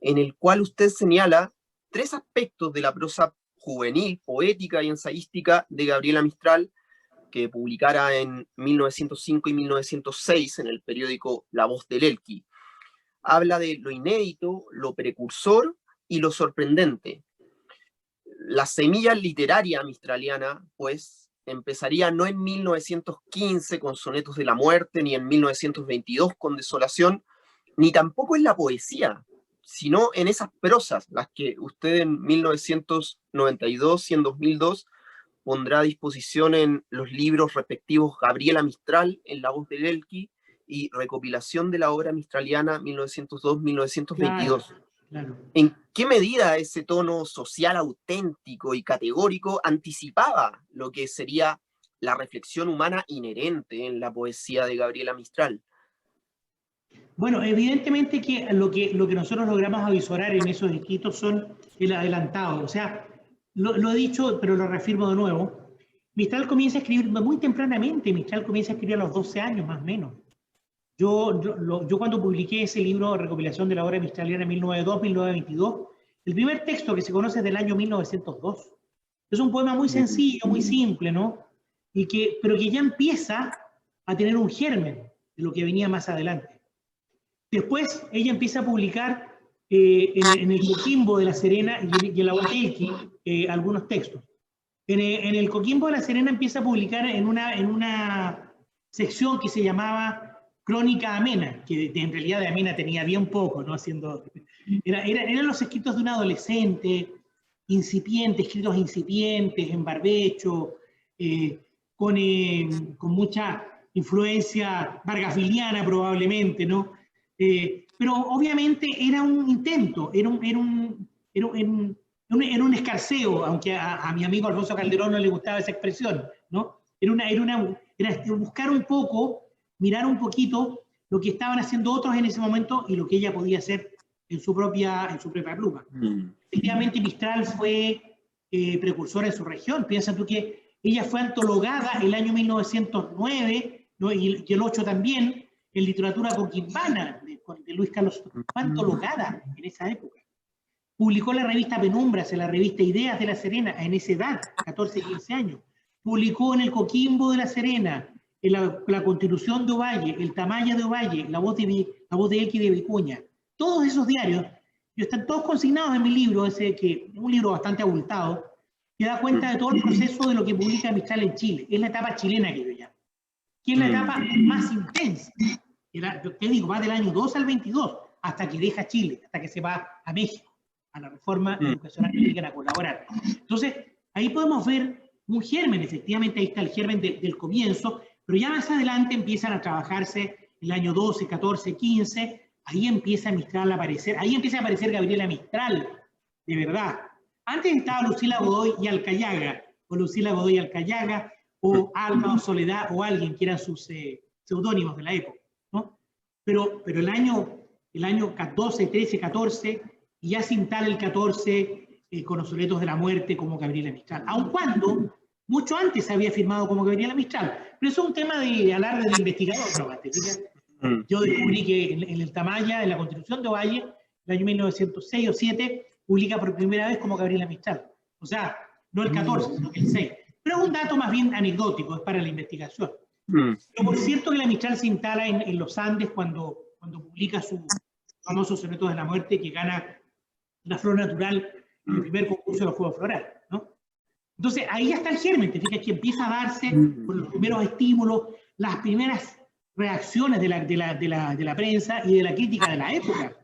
en el cual usted señala 3 aspectos de la prosa juvenil, poética y ensayística de Gabriela Mistral, que publicara en 1905 y 1906 en el periódico La Voz del Elqui. Habla de lo inédito, lo precursor y lo sorprendente. La semilla literaria mistraliana, pues, empezaría no en 1915 con Sonetos de la Muerte, ni en 1922 con Desolación, ni tampoco en la poesía, sino en esas prosas, las que usted en 1992 y en 2002 pondrá a disposición en los libros respectivos Gabriela Mistral, en La Voz del Elqui, y Recopilación de la obra mistraliana 1902-1922. Claro. ¿En qué medida ese tono social auténtico y categórico anticipaba lo que sería la reflexión humana inherente en la poesía de Gabriela Mistral? Bueno, evidentemente que lo que nosotros logramos avisorar en esos escritos son el adelantado. O sea, lo he dicho, pero lo reafirmo de nuevo. Mistral comienza a escribir muy tempranamente. Mistral comienza a escribir a los 12 años, más o menos. Yo cuando publiqué ese libro, Recopilación de la obra mistraliana en 1902-1922, el primer texto que se conoce es del año 1902. Es un poema muy sencillo, muy simple, ¿no? Pero que ya empieza a tener un germen de lo que venía más adelante. Después ella empieza a publicar en el Coquimbo de La Serena y en La Voz del Elqui algunos textos. En el Coquimbo de La Serena empieza a publicar en una sección que se llamaba Crónica Amena, que en realidad de amena tenía bien poco, ¿no? Eran los escritos de un adolescente, escritos incipientes, en barbecho, con mucha influencia vargasviliana probablemente, ¿no? Pero obviamente era un intento, era un en un escarceo, aunque a mi amigo Alfonso Calderón no le gustaba esa expresión, ¿no? Era buscar un poco, mirar un poquito lo que estaban haciendo otros en ese momento y lo que ella podía hacer en su propia pluma. Efectivamente, Mistral fue precursora en su región. Piensa tú que ella fue antologada el año 1909, ¿no? y el 8 también, en literatura coquimbana, de Luis Carlos. Fue antologada en esa época. Publicó la revista Penumbras, en la revista Ideas de La Serena, en esa edad, 14, 15 años. Publicó en el Coquimbo de La Serena, en la Constitución de Ovalle, el Tamaya de Ovalle, la voz de X de Vicuña. Todos esos diarios, están todos consignados en mi libro, un libro bastante abultado, que da cuenta de todo el proceso de lo que publica Mistral en Chile. Es la etapa chilena que yo llamo, que es la etapa más intensa. Te digo, va del año 2 al 22, hasta que deja Chile, hasta que se va a México, a la reforma educacional que llegan a colaborar. Entonces, ahí podemos ver un germen, efectivamente, ahí está el germen del comienzo, pero ya más adelante empiezan a trabajarse el año 12, 14, 15, ahí empieza Mistral a aparecer, ahí empieza a aparecer Gabriela Mistral, de verdad. Antes estaba Lucila Godoy y Alcayaga, o Lucila Godoy y Alcayaga, o Alma o Soledad, o alguien que eran sus seudónimos de la época, ¿no? Pero el año 12, 13, 14, y ya se instala el 14 con los sonetos de la muerte como Gabriela Mistral, aun cuando mucho antes se había firmado como Gabriela Mistral. Pero eso es un tema de alarde de investigador, ¿no? Yo descubrí que en el Tamaya, en la Constitución de Ovalle, el año 1906 o 7, publica por primera vez como Gabriela Mistral. O sea, no el 14, sino que el 6. Pero es un dato más bien anecdótico, es para la investigación. Pero por cierto que la Mistral se instala en los Andes cuando publica su famoso soneto de la muerte, que gana la flor natural en el primer concurso de los Juegos Florales, ¿no? Entonces, ahí ya está el germen, te fijas que empieza a darse por los primeros estímulos, las primeras reacciones de la prensa y de la crítica de la época.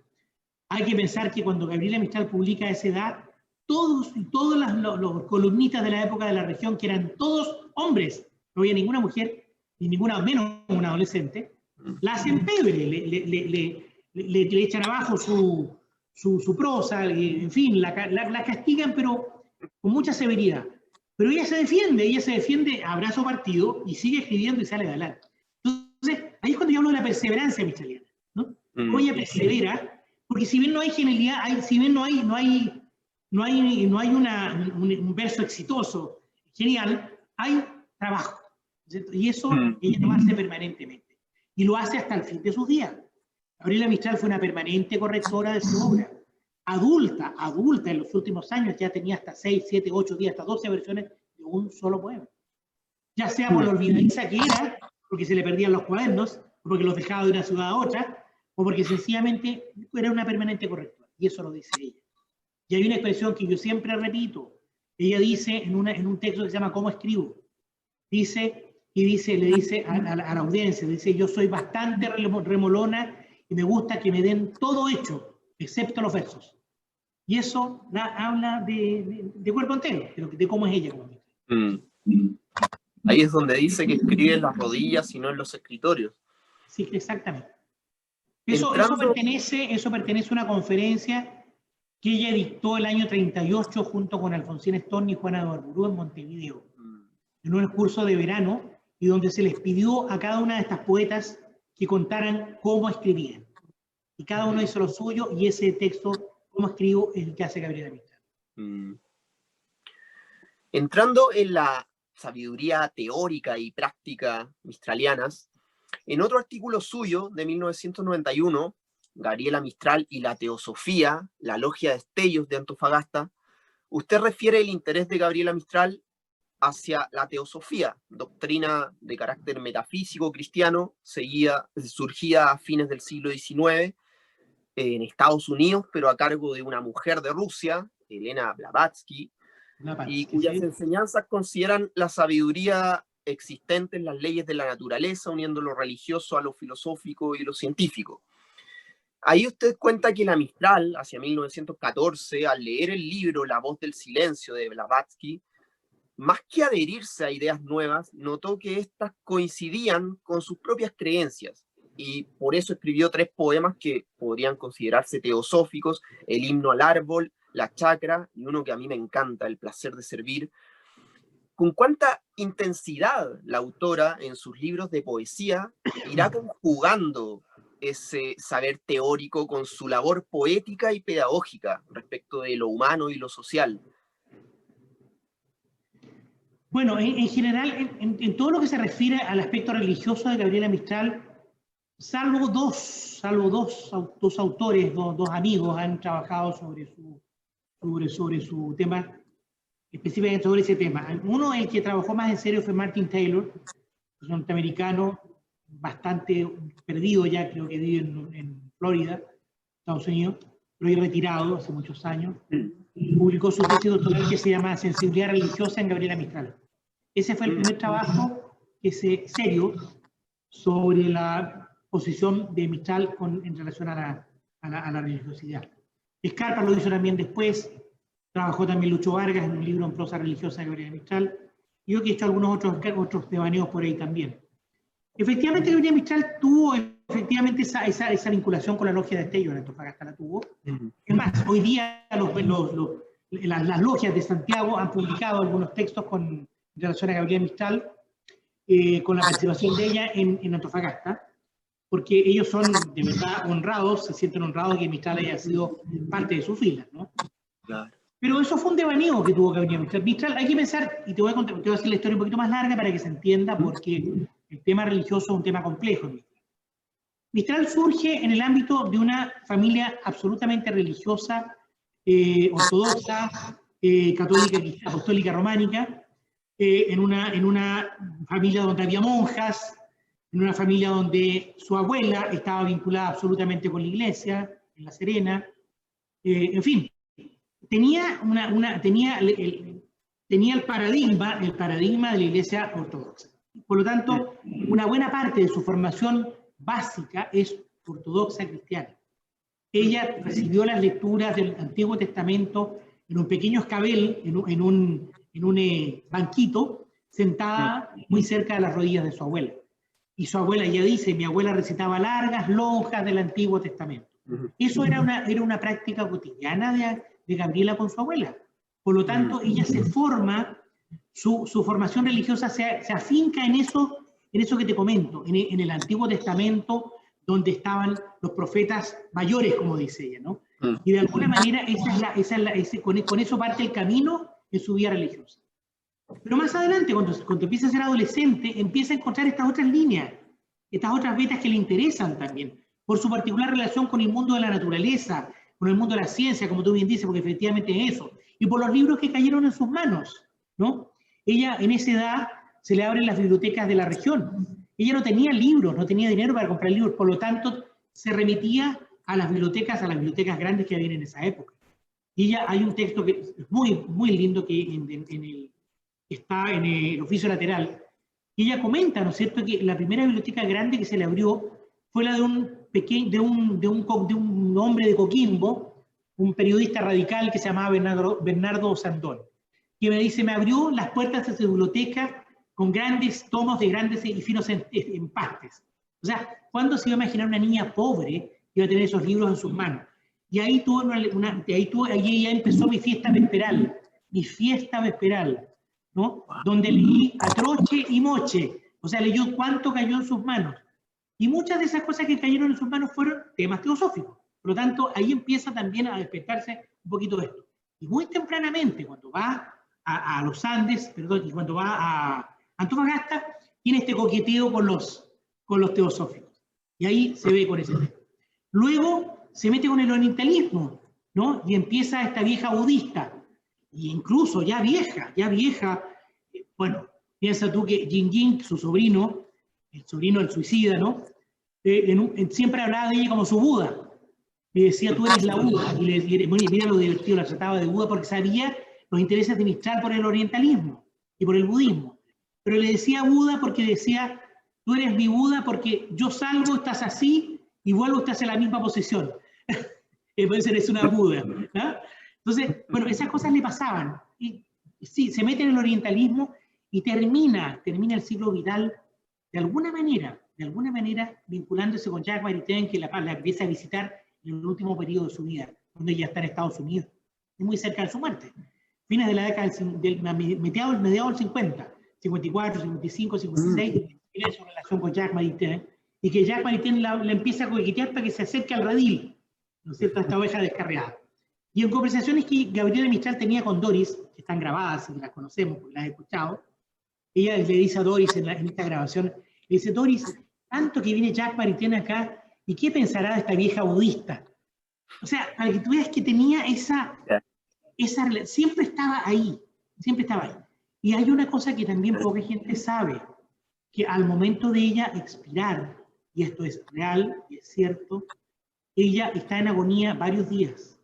Hay que pensar que cuando Gabriela Mistral publica a esa edad, todos los columnistas de la época de la región, que eran todos hombres, no había ninguna mujer, ni ninguna, menos una adolescente, la hacen pebre, le echan abajo su prosa, en fin, la castigan, pero con mucha severidad. Pero ella se defiende a brazo partido y sigue escribiendo y sale adelante. Entonces, ahí es cuando yo hablo de la perseverancia mistaliana, ¿no? Ella persevera, porque si bien no hay genialidad, si bien no hay un verso exitoso, genial, hay trabajo, ¿cierto? Y eso ella lo hace permanentemente. Y lo hace hasta el fin de sus días. Gabriela Mistral fue una permanente correctora de su obra. Adulta en los últimos años, ya tenía hasta 6, 7, 8, 10, hasta 12 versiones de un solo poema. Ya sea por lo olvidadiza que era, porque se le perdían los cuadernos, o porque los dejaba de una ciudad a otra, o porque sencillamente era una permanente correctora. Y eso lo dice ella. Y hay una expresión que yo siempre repito. Ella dice en un texto que se llama ¿Cómo escribo? Le dice a la audiencia, dice, yo soy bastante remolona y me gusta que me den todo hecho, excepto los versos. Y eso habla de cuerpo entero, de cómo es ella. Ahí es donde dice que escribe en las rodillas y no en los escritorios. Sí, exactamente. Eso pertenece a una conferencia que ella dictó el año 38 junto con Alfonsín Storni y Juana de Barburú en Montevideo, en un curso de verano, y donde se les pidió a cada una de estas poetas que contaran cómo escribían. Y cada uno hizo lo suyo, y ese texto, ¿Cómo escribo?, es el que hace Gabriela Mistral. Entrando en la sabiduría teórica y práctica mistralianas, en otro artículo suyo de 1991, Gabriela Mistral y la Teosofía, la Logia de Destellos de Antofagasta, usted refiere el interés de Gabriela Mistral hacia la teosofía, doctrina de carácter metafísico cristiano, surgida a fines del siglo XIX en Estados Unidos, pero a cargo de una mujer de Rusia, Elena Blavatsky, y cuyas enseñanzas consideran la sabiduría existente en las leyes de la naturaleza, uniendo lo religioso a lo filosófico y lo científico. Ahí usted cuenta que la Mistral, hacia 1914, al leer el libro La voz del silencio de Blavatsky, más que adherirse a ideas nuevas, notó que éstas coincidían con sus propias creencias, y por eso escribió 3 poemas que podrían considerarse teosóficos: El himno al árbol, La Chacra, y uno que a mí me encanta, El placer de servir. ¿Con cuánta intensidad la autora en sus libros de poesía irá conjugando ese saber teórico con su labor poética y pedagógica respecto de lo humano y lo social? Bueno, en general, en todo lo que se refiere al aspecto religioso de Gabriela Mistral, salvo dos autores, dos amigos han trabajado sobre su tema, específicamente sobre ese tema. Uno, el que trabajó más en serio, fue Martin Taylor, un norteamericano bastante perdido ya, creo que vive en Florida, Estados Unidos, pero hoy retirado hace muchos años. Publicó su tesis doctoral que se llama Sensibilidad religiosa en Gabriela Mistral. Ese fue el primer trabajo serio sobre la posición de Mistral en relación a la religiosidad. Escarpa lo hizo también después, trabajó también Lucho Vargas en un libro en prosa religiosa de Gabriela Mistral, y yo que he hecho algunos otros devaneos por ahí también. Efectivamente, Gabriela Mistral tuvo efectivamente esa vinculación con la logia de Estello, en Antofagasta la tuvo. Es más, hoy día las logias de Santiago han publicado algunos textos en relación a Gabriela Mistral, con la participación de ella en Antofagasta, porque ellos son de verdad honrados, se sienten honrados que Mistral haya sido parte de su fila, ¿no? Claro. Pero eso fue un devaneo que tuvo Gabriela Mistral. Mistral, hay que pensar, y te voy a decir la historia un poquito más larga para que se entienda, porque el tema religioso es un tema complejo. Mistral surge en el ámbito de una familia absolutamente religiosa, ortodoxa, católica, apostólica, románica, en una familia donde había monjas, en una familia donde su abuela estaba vinculada absolutamente con la iglesia, en La Serena, en fin, tenía el paradigma de la iglesia ortodoxa. Por lo tanto, una buena parte de su formación básica es ortodoxa cristiana. Ella recibió las lecturas del Antiguo Testamento en un pequeño escabel, en un banquito, sentada muy cerca de las rodillas de su abuela. Y su abuela, ella dice, mi abuela recitaba largas lonjas del Antiguo Testamento. Eso era una práctica cotidiana de Gabriela con su abuela. Por lo tanto, ella se forma, su formación religiosa se afinca en eso que te comento, en el Antiguo Testamento, donde estaban los profetas mayores, como dice ella, ¿no? Y de alguna manera con eso parte el camino en su vida religiosa. Pero más adelante, cuando empieza a ser adolescente, empieza a encontrar estas otras líneas, estas otras vetas que le interesan también, por su particular relación con el mundo de la naturaleza, con el mundo de la ciencia, como tú bien dices, porque efectivamente es eso, y por los libros que cayeron en sus manos, ¿no? Ella, en esa edad, se le abren las bibliotecas de la región. Ella no tenía libros, no tenía dinero para comprar libros, por lo tanto, se remitía a las bibliotecas grandes que había en esa época. Y ella, hay un texto que es muy, muy lindo que está en el oficio lateral, y ella comenta, ¿no es cierto?, que la primera biblioteca grande que se le abrió fue la de un hombre de Coquimbo, un periodista radical que se llamaba Bernardo Sandón, que me dice, me abrió las puertas de su biblioteca con grandes tomos de grandes y finos empastes. O sea, ¿cuándo se iba a imaginar una niña pobre que iba a tener esos libros en sus manos? Y ahí ella empezó mi fiesta vesperal, ¿no? Donde leí a troche y moche, o sea, leyó cuánto cayó en sus manos. Y muchas de esas cosas que cayeron en sus manos fueron temas teosóficos. Por lo tanto, ahí empieza también a despertarse un poquito de esto. Y muy tempranamente, cuando va a los Andes, y cuando va a Antofagasta, tiene este coqueteo con los teosóficos. Y ahí se ve con ese tema. Luego se mete con el orientalismo, ¿no? Y empieza esta vieja budista, y incluso ya vieja, bueno, piensa tú que Jin, su sobrino, el sobrino del suicida, ¿no? Siempre hablaba de ella como su Buda. Le decía, tú eres la Buda. Y mira lo divertido, la trataba de Buda porque sabía los intereses de Mistral por el orientalismo y por el budismo. Pero le decía Buda porque decía, tú eres mi Buda porque yo salgo, estás así, y vuelvo, estás en la misma posición. Entonces eres una Buda, ¿no? Entonces, bueno, esas cosas le pasaban. Y sí, se mete en el orientalismo y termina el ciclo vital de alguna manera, vinculándose con Jacques Maritain, que la empieza a visitar en el último periodo de su vida, donde ella está en Estados Unidos. muy cerca de su muerte. Fines de la década mediados del 50, 54, 55, 56, tiene su relación con Jacques Maritain, y que Jacques Maritain le empieza a coquetear para que se acerque al redil, ¿no es cierto?, a esta oveja descarriada. Y en conversaciones que Gabriela Mistral tenía con Doris, que están grabadas y las conocemos porque las he escuchado, ella le dice a Doris en esta grabación, le dice: Doris, tanto que viene Jacques Maritain acá, ¿y qué pensará de esta vieja budista? O sea, para que tú veas que tenía esa siempre estaba ahí, siempre estaba ahí. Y hay una cosa que también poca gente sabe, que al momento de ella expirar, y esto es real y es cierto, ella está en agonía varios días.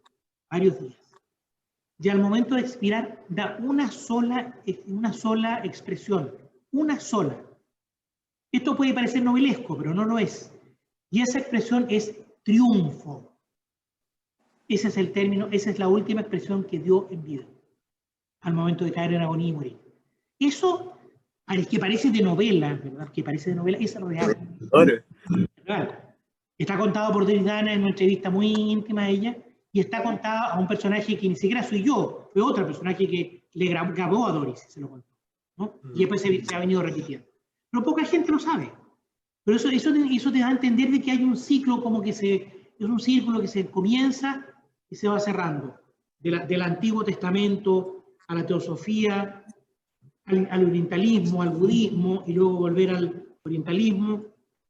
Y al momento de expirar da una sola expresión, una sola. Esto puede parecer novelesco, pero no lo es. Y esa expresión es triunfo. Ese es el término, esa es la última expresión que dio en vida, al momento de caer en agonía y morir. Eso, que parece de novela, ¿verdad? Que parece de novela, es real. Es real. Está contado por Doris Dana en una entrevista muy íntima a ella, y está contado a un personaje que ni siquiera soy yo, fue otro personaje que le grabó a Doris, se lo contó, ¿no? Y después se ha venido repitiendo. Pero poca gente lo sabe. Pero eso te da a entender de que hay un ciclo, como que es un círculo que se comienza y se va cerrando, del Antiguo Testamento a la teosofía, al orientalismo, al budismo, y luego volver al orientalismo,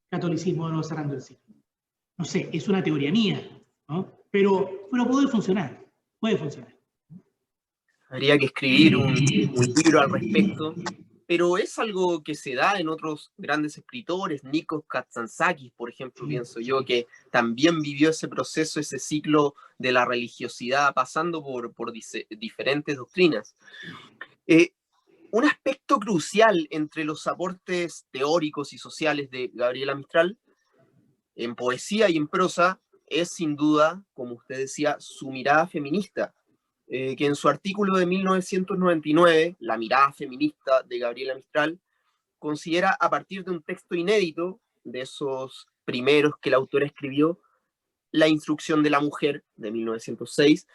catolicismo, de nuevo cerrando el ciclo. No sé, es una teoría mía, ¿no? Pero puede funcionar, puede funcionar. Habría que escribir un libro al respecto, pero es algo que se da en otros grandes escritores. Nikos Kazantzakis, por ejemplo, pienso yo, que también vivió ese proceso, ese ciclo de la religiosidad, pasando por diferentes doctrinas. Un aspecto crucial entre los aportes teóricos y sociales de Gabriela Mistral, en poesía y en prosa, es sin duda, como usted decía, su mirada feminista, que en su artículo de 1999, La mirada feminista de Gabriela Mistral, considera, a partir de un texto inédito, de esos primeros que la autora escribió, La instrucción de la mujer, de 1906,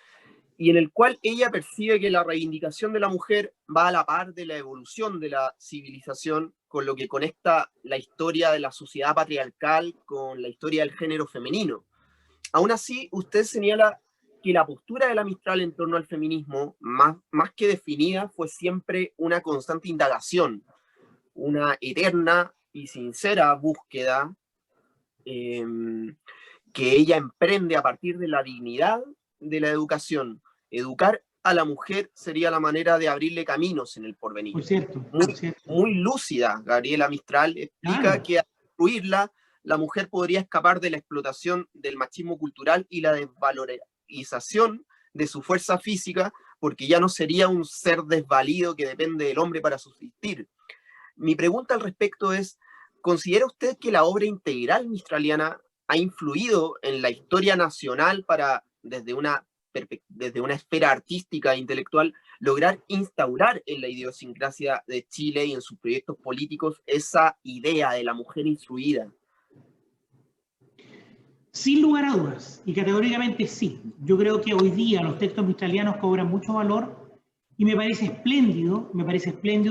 y en el cual ella percibe que la reivindicación de la mujer va a la par de la evolución de la civilización, con lo que conecta la historia de la sociedad patriarcal con la historia del género femenino. Aún así, usted señala que la postura de la Mistral en torno al feminismo, más que definida, fue siempre una constante indagación, una eterna y sincera búsqueda que ella emprende a partir de la dignidad de la educación. Educar a la mujer sería la manera de abrirle caminos en el porvenir. Por cierto. Muy lúcida, Gabriela Mistral explica que al incluirla, la mujer podría escapar de la explotación del machismo cultural y la desvalorización de su fuerza física, porque ya no sería un ser desvalido que depende del hombre para subsistir. Mi pregunta al respecto es, ¿considera usted que la obra integral mistraliana ha influido en la historia nacional para, desde una esfera artística e intelectual, lograr instaurar en la idiosincrasia de Chile y en sus proyectos políticos esa idea de la mujer instruida? Sin lugar a dudas, y categóricamente sí. Yo creo que hoy día los textos mistralianos cobran mucho valor, y me parece espléndido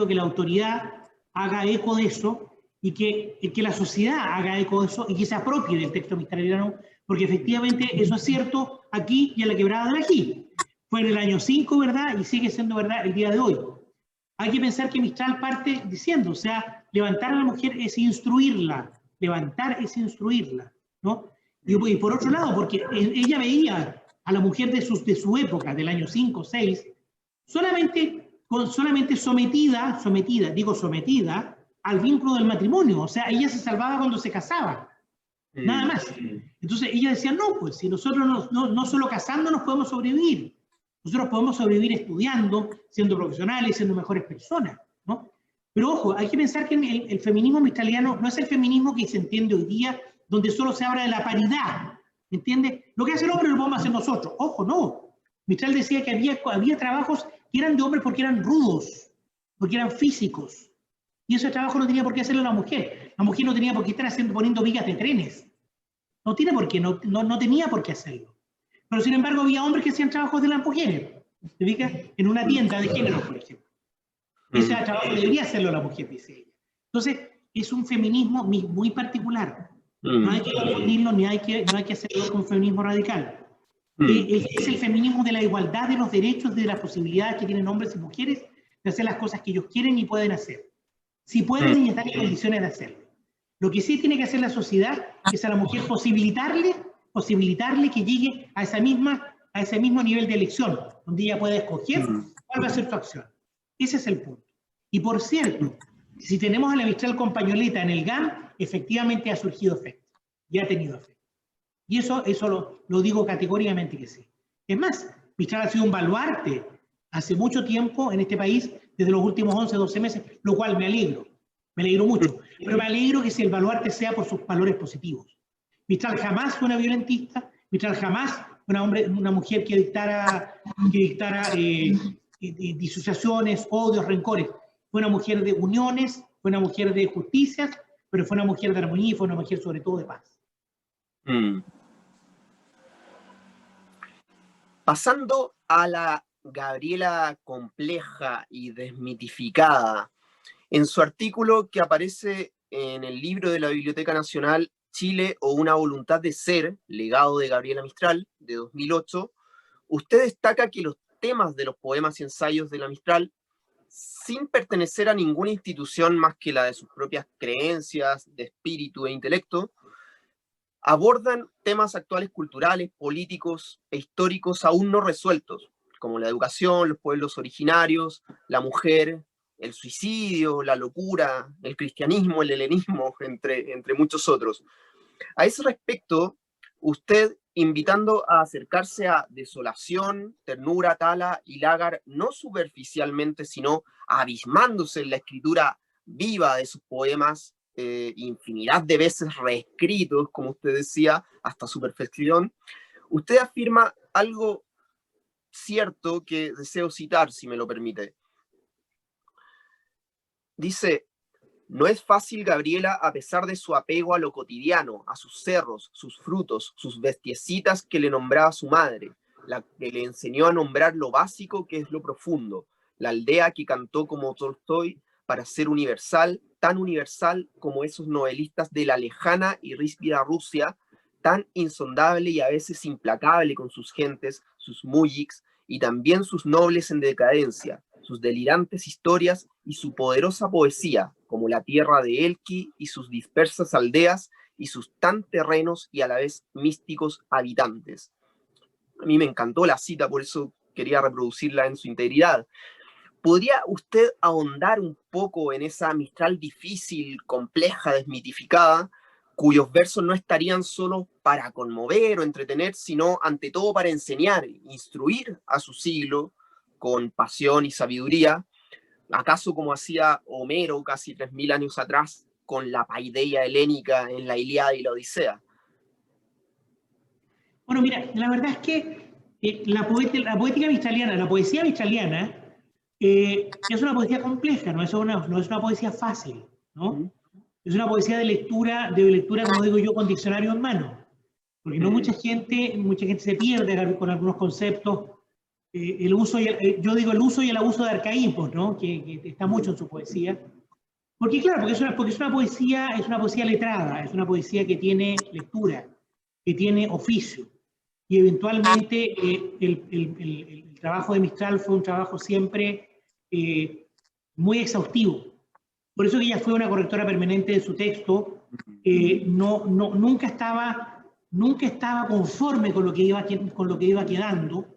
que la autoridad haga eco de eso, y que la sociedad haga eco de eso, y que se apropie del texto mistraliano, porque efectivamente eso es cierto aquí y en la Quebrada del Ají. Fue en el año 5, ¿verdad? Y sigue siendo verdad el día de hoy. Hay que pensar que Mistral parte diciendo, o sea, levantar a la mujer es instruirla, ¿no? Y por otro lado, porque ella veía a la mujer de su época, del año 5, 6, solamente sometida al vínculo del matrimonio. O sea, ella se salvaba cuando se casaba, nada más. Entonces ella decía, no, pues si nosotros no solo casándonos podemos sobrevivir, nosotros podemos sobrevivir estudiando, siendo profesionales, siendo mejores personas, ¿no? Pero ojo, hay que pensar que el feminismo mistraliano no es el feminismo que se entiende hoy día, donde solo se habla de la paridad, ¿me entiendes? Lo que hace el hombre lo podemos hacer nosotros. Ojo, no. Mistral decía que había trabajos que eran de hombres porque eran rudos, porque eran físicos. Y ese trabajo no tenía por qué hacerlo la mujer. La mujer no tenía por qué estar poniendo vigas de trenes. No tiene por qué, no tenía por qué hacerlo. Pero sin embargo había hombres que hacían trabajos de las mujeres. ¿Te fijas? En una tienda de género, por ejemplo. Ese trabajo debería hacerlo la mujer, dice ella. Entonces, es un feminismo muy particular. No hay que confundirlo, no hay que hacerlo con feminismo radical. Es el feminismo de la igualdad de los derechos, de las posibilidades que tienen hombres y mujeres de hacer las cosas que ellos quieren y pueden hacer. Si pueden y están en condiciones de hacerlo. Lo que sí tiene que hacer la sociedad es a la mujer posibilitarle que llegue a ese mismo nivel de elección, donde ella pueda escoger cuál va a ser su acción. Ese es el punto. Y por cierto, si tenemos a la Mistral con pañoleta en el GAM, efectivamente ha surgido efecto, y ha tenido efecto. Y eso lo digo categóricamente que sí. Es más, Mistral ha sido un baluarte hace mucho tiempo en este país, desde los últimos 11, 12 meses, lo cual me alegro mucho. Pero me alegro que si el baluarte sea por sus valores positivos. Mistral jamás fue una violentista, Mistral jamás fue una mujer que dictara disociaciones, odios, rencores. Fue una mujer de uniones, fue una mujer de justicias, pero fue una mujer de armonía y fue una mujer sobre todo de paz. Pasando a la Gabriela compleja y desmitificada, en su artículo que aparece en el libro de la Biblioteca Nacional, Chile o una voluntad de ser, legado de Gabriela Mistral, de 2008, usted destaca que los temas de los poemas y ensayos de la Mistral, sin pertenecer a ninguna institución más que la de sus propias creencias, de espíritu e intelecto, abordan temas actuales culturales, políticos e históricos aún no resueltos, como la educación, los pueblos originarios, la mujer, el suicidio, la locura, el cristianismo, el helenismo, entre muchos otros. A ese respecto, usted, invitando a acercarse a Desolación, Ternura, Tala y Lágar, no superficialmente, sino abismándose en la escritura viva de sus poemas, infinidad de veces reescritos, como usted decía, hasta su perfección, usted afirma algo cierto que deseo citar, si me lo permite. Dice: no es fácil, Gabriela, a pesar de su apego a lo cotidiano, a sus cerros, sus frutos, sus bestiecitas que le nombraba su madre, la que le enseñó a nombrar lo básico que es lo profundo, la aldea que cantó como Tolstoy para ser universal, tan universal como esos novelistas de la lejana y ríspida Rusia, tan insondable y a veces implacable con sus gentes, sus mujiks, y también sus nobles en decadencia, sus delirantes historias y su poderosa poesía, como la tierra de Elqui y sus dispersas aldeas y sus tan terrenos y a la vez místicos habitantes. A mí me encantó la cita, por eso quería reproducirla en su integridad. ¿Podría usted ahondar un poco en esa Mistral difícil, compleja, desmitificada, cuyos versos no estarían solo para conmover o entretener, sino ante todo para enseñar, instruir a su siglo con pasión y sabiduría, acaso como hacía Homero casi 3000 años atrás con la paideia helénica en la Ilíada y la Odisea? Bueno, mira, la verdad es que la poética mistral, la poesía mistraliana, es una poesía compleja, no es una poesía fácil, ¿no? Es una poesía de lectura, como digo yo, con diccionario en mano. Porque no mucha gente se pierde con algunos conceptos. El uso y el abuso de arcaísmos, ¿no? Que está mucho en su poesía. Porque claro, porque es una poesía letrada, es una poesía que tiene lectura, que tiene oficio. Y eventualmente el trabajo de Mistral fue un trabajo siempre muy exhaustivo. Por eso que ella fue una correctora permanente de su texto, nunca estaba conforme con lo que iba quedando.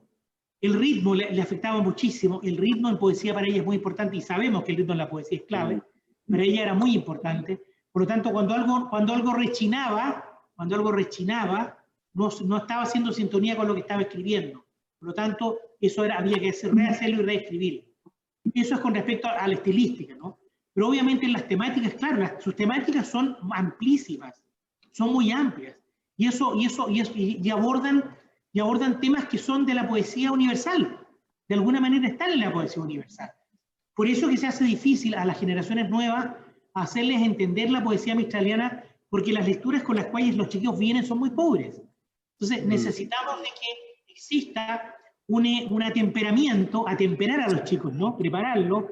El ritmo le afectaba muchísimo, el ritmo en poesía para ella es muy importante y sabemos que el ritmo en la poesía es clave, para ella era muy importante. Por lo tanto, cuando algo rechinaba, no estaba haciendo sintonía con lo que estaba escribiendo. Por lo tanto, había que rehacerlo y reescribirlo. Eso es con respecto a la estilística, ¿no? Pero obviamente en las temáticas, claro, sus temáticas son amplísimas, son muy amplias, y abordan temas que son de la poesía universal, de alguna manera están en la poesía universal. Por eso que se hace difícil a las generaciones nuevas hacerles entender la poesía mistraliana, porque las lecturas con las cuales los chiquillos vienen son muy pobres. Entonces necesitamos de que exista un atemperamiento, atemperar a los chicos, ¿no? Prepararlos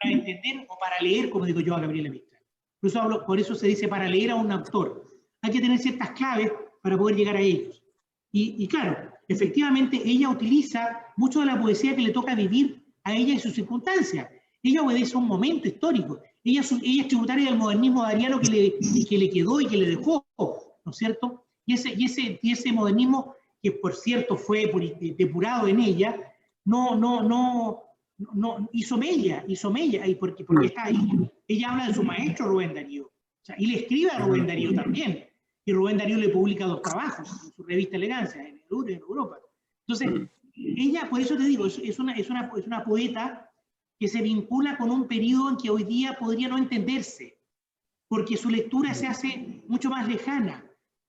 para entender o para leer, como digo yo a Gabriela Mistral. Por eso se dice para leer a un autor. Hay que tener ciertas claves para poder llegar a ellos. Y claro, efectivamente ella utiliza mucho de la poesía que le toca vivir a ella y sus circunstancias. Ella obedece a un momento histórico. Ella es tributaria del modernismo ariano que le quedó y que le dejó, ¿no es cierto? Y ese modernismo, que por cierto fue depurado en ella, no hizo mella, y porque está ahí. Ella habla de su maestro Rubén Darío, o sea, y le escribe a Rubén Darío también, y Rubén Darío le publica 2 trabajos en su revista Elegancia, en Europa. Entonces, ella, por eso te digo, es una poeta que se vincula con un periodo en que hoy día podría no entenderse, porque su lectura se hace mucho más lejana.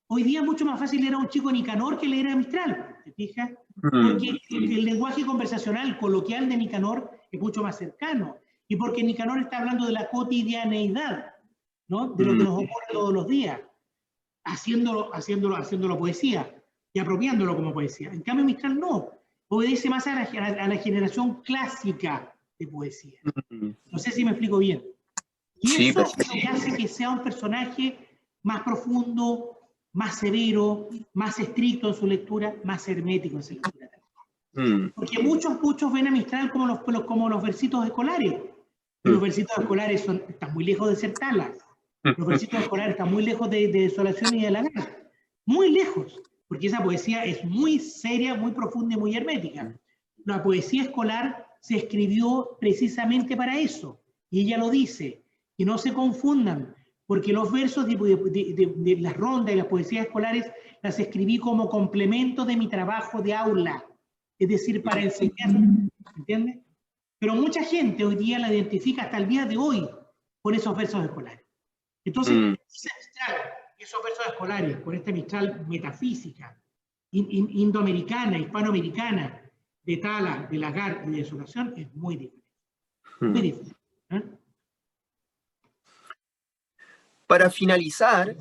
Hoy día es mucho más fácil leer a un chico Nicanor que leer a Mistral, ¿te fijas? Porque el lenguaje conversacional, coloquial de Nicanor es mucho más cercano, y porque Nicanor está hablando de la cotidianeidad, ¿no? De lo que nos ocurre todos los días, haciéndolo poesía y apropiándolo como poesía. En cambio, Mistral no, obedece más a la generación clásica de poesía. No sé si me explico bien. Y eso es lo que hace que sea un personaje más profundo, más severo, más estricto en su lectura, más hermético en su lectura. Porque muchos ven a Mistral como los versitos escolares. Y los versitos escolares están muy lejos de ser talas. Los versitos escolares están muy lejos de Desolación y de halagar. Muy lejos. Porque esa poesía es muy seria, muy profunda y muy hermética. La poesía escolar se escribió precisamente para eso. Y ella lo dice. Y no se confundan, porque los versos de las rondas y las poesías escolares las escribí como complemento de mi trabajo de aula, es decir, para enseñar, ¿entiendes? Pero mucha gente hoy día la identifica hasta el día de hoy con esos versos escolares. Entonces, ese Mistral, esos versos escolares, con esta Mistral metafísica, indoamericana, hispanoamericana, de Tala, de Lagarde y de Desolación, es muy diferente. Muy diferente. Para finalizar,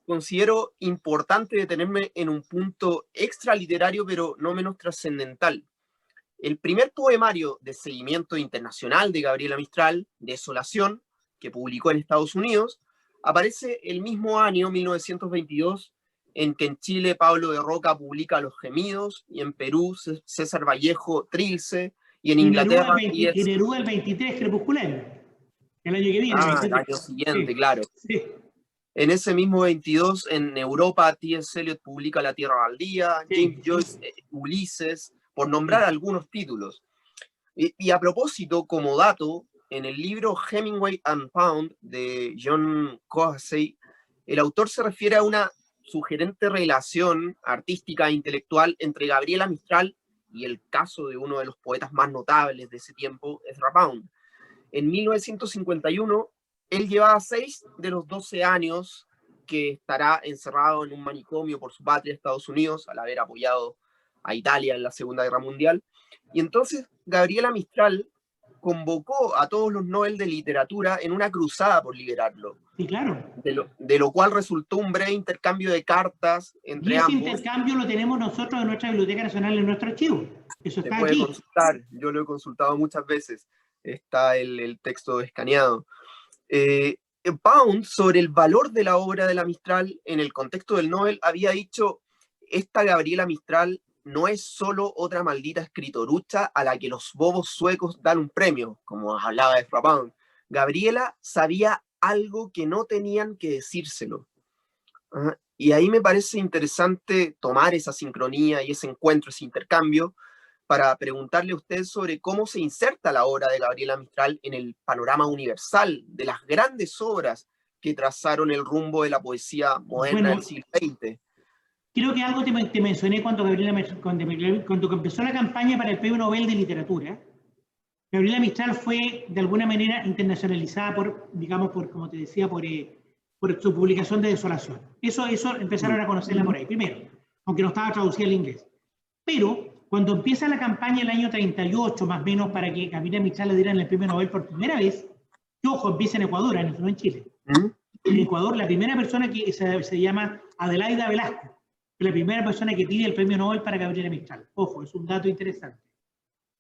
considero importante detenerme en un punto extraliterario, pero no menos trascendental. El primer poemario de seguimiento internacional de Gabriela Mistral, Desolación, que publicó en Estados Unidos, aparece el mismo año, 1922, en que en Chile Pablo de Roca publica Los Gemidos, y en Perú César Vallejo Trilce, y en Inglaterra... En Neruda el 23, Crepuscular. El año que viene. El año siguiente, sí, claro. Sí. En ese mismo 22, en Europa, T.S. Eliot publica La Tierra Baldía, sí. James Joyce, Ulises, por nombrar algunos títulos. Y a propósito, como dato, en el libro Hemingway Unbound de John Coaksey, el autor se refiere a una sugerente relación artística e intelectual entre Gabriela Mistral y el caso de uno de los poetas más notables de ese tiempo, Ezra Pound. En 1951, él llevaba 6 de los 12 años que estará encerrado en un manicomio por su patria, Estados Unidos, al haber apoyado a Italia en la Segunda Guerra Mundial. Y entonces Gabriela Mistral convocó a todos los Nobel de Literatura en una cruzada por liberarlo. Sí, claro. De lo cual resultó un breve intercambio de cartas entre ambos. Y ese intercambio lo tenemos nosotros en nuestra Biblioteca Nacional, en nuestro archivo. Eso está aquí. Consultar. Yo lo he consultado muchas veces. Está el texto escaneado. Pound, sobre el valor de la obra de la Mistral en el contexto del Nobel, había dicho: esta Gabriela Mistral no es solo otra maldita escritorucha a la que los bobos suecos dan un premio, como hablaba de Pound. Gabriela sabía algo que no tenían que decírselo. Y ahí me parece interesante tomar esa sincronía y ese encuentro, ese intercambio, para preguntarle a usted sobre cómo se inserta la obra de Gabriela Mistral en el panorama universal de las grandes obras que trazaron el rumbo de la poesía moderna del siglo XX. Creo que algo te mencioné cuando empezó la campaña para el Premio Nobel de Literatura. Gabriela Mistral fue de alguna manera internacionalizada como te decía, por su publicación de Desolación. Eso empezaron a conocerla por ahí, primero, aunque no estaba traducida al inglés. Pero cuando empieza la campaña el año 38, más o menos, para que Gabriela Mistral le dieran el Premio Nobel por primera vez, que ojo, empieza en Ecuador, no en Chile. En Ecuador, la primera persona que se llama Adelaida Velasco, fue la primera persona que pide el premio Nobel para Gabriela Mistral. Ojo, es un dato interesante.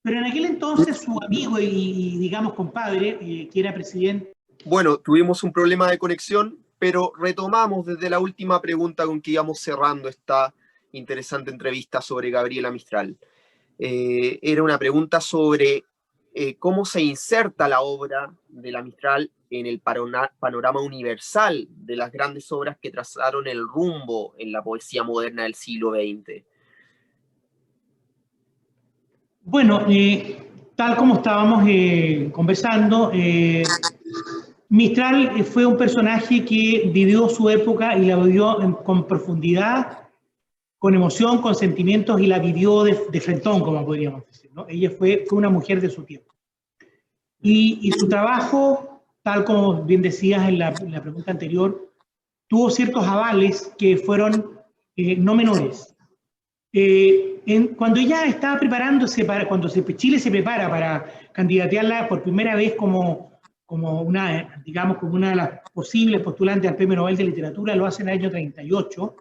Pero en aquel entonces su amigo y digamos, compadre, que era presidente... Bueno, tuvimos un problema de conexión, pero retomamos desde la última pregunta con que íbamos cerrando esta interesante entrevista sobre Gabriela Mistral. Era una pregunta sobre cómo se inserta la obra de la Mistral en el panorama universal de las grandes obras que trazaron el rumbo en la poesía moderna del siglo XX. Bueno, tal como estábamos conversando, Mistral fue un personaje que vivió su época y la vivió con profundidad, con emoción, con sentimientos, y la vivió de frentón, como podríamos decir, ¿no? Ella fue una mujer de su tiempo. Y su trabajo, tal como bien decías en la pregunta anterior, tuvo ciertos avales que fueron no menores. Cuando ella estaba preparándose, cuando Chile se prepara para candidatearla por primera vez como una, digamos, como una de las posibles postulantes al Premio Nobel de Literatura, lo hace en el año 38,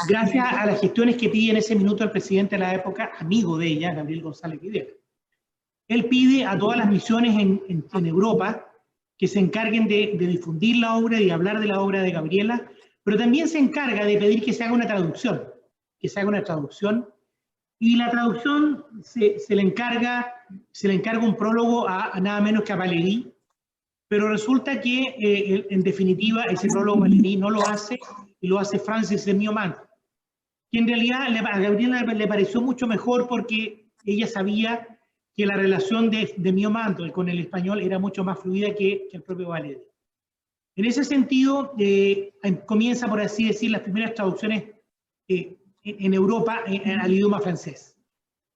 gracias a las gestiones que pide en ese minuto el presidente de la época, amigo de ella, Gabriel González Videla. Él pide a todas las misiones en Europa que se encarguen de difundir la obra y de hablar de la obra de Gabriela, pero también se encarga de pedir que se haga una traducción, y la traducción se le encarga un prólogo a nada menos que a Valéry, pero resulta que en definitiva ese prólogo Valéry no lo hace, y lo hace Francis de Miomant, que en realidad a Gabriela le pareció mucho mejor porque ella sabía que la relación de Miomant con el español era mucho más fluida que el propio Valéry. En ese sentido, comienza, por así decir, las primeras traducciones en Europa al idioma francés.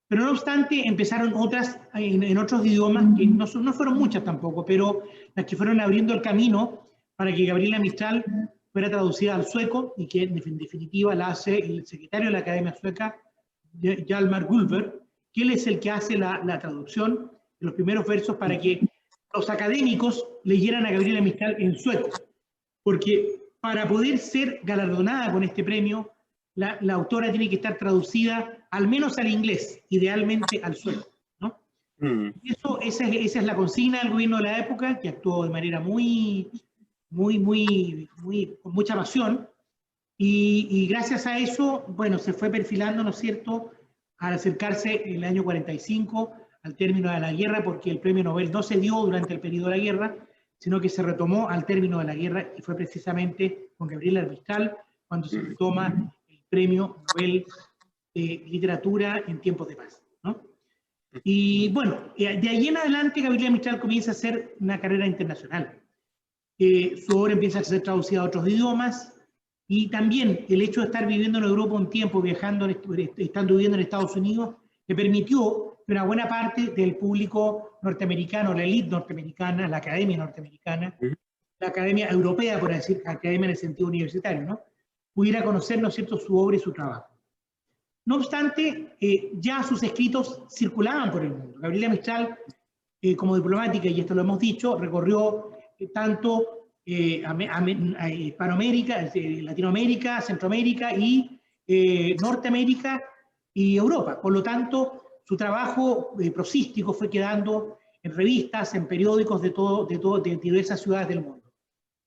Pero no obstante, empezaron otras en otros idiomas, que no fueron muchas tampoco, pero las que fueron abriendo el camino para que Gabriela Mistral fuera traducida al sueco, y que en definitiva la hace el secretario de la Academia Sueca, Hjalmar Gullberg, que él es el que hace la traducción de los primeros versos para que los académicos leyeran a Gabriela Mistral en sueco, porque para poder ser galardonada con este premio, la autora tiene que estar traducida al menos al inglés, idealmente al sueco, ¿no? Esa es la consigna del gobierno de la época, que actuó de manera con mucha pasión, y gracias a eso, bueno, se fue perfilando, ¿no es cierto?, al acercarse en el año 45 al término de la guerra, porque el premio Nobel no se dio durante el periodo de la guerra, sino que se retomó al término de la guerra, y fue precisamente con Gabriela Mistral cuando se retoma el premio Nobel de Literatura en tiempos de paz, ¿no? Y bueno, de ahí en adelante Gabriela Mistral comienza a hacer una carrera internacional. Su obra empieza a ser traducida a otros idiomas, y también el hecho de estar viviendo en Europa un tiempo, viajando, estando viviendo en Estados Unidos, le permitió que una buena parte del público norteamericano, la élite norteamericana, la academia norteamericana, la academia europea, por decir, academia en el sentido universitario, ¿no?, pudiera conocer, ¿no es cierto?, su obra y su trabajo. No obstante, ya sus escritos circulaban por el mundo. Gabriela Mistral, como diplomática, y esto lo hemos dicho, recorrió tanto Hispanoamérica, Latinoamérica, Centroamérica y Norteamérica y Europa. Por lo tanto, su trabajo prosístico fue quedando en revistas, en periódicos de diversas ciudades del mundo.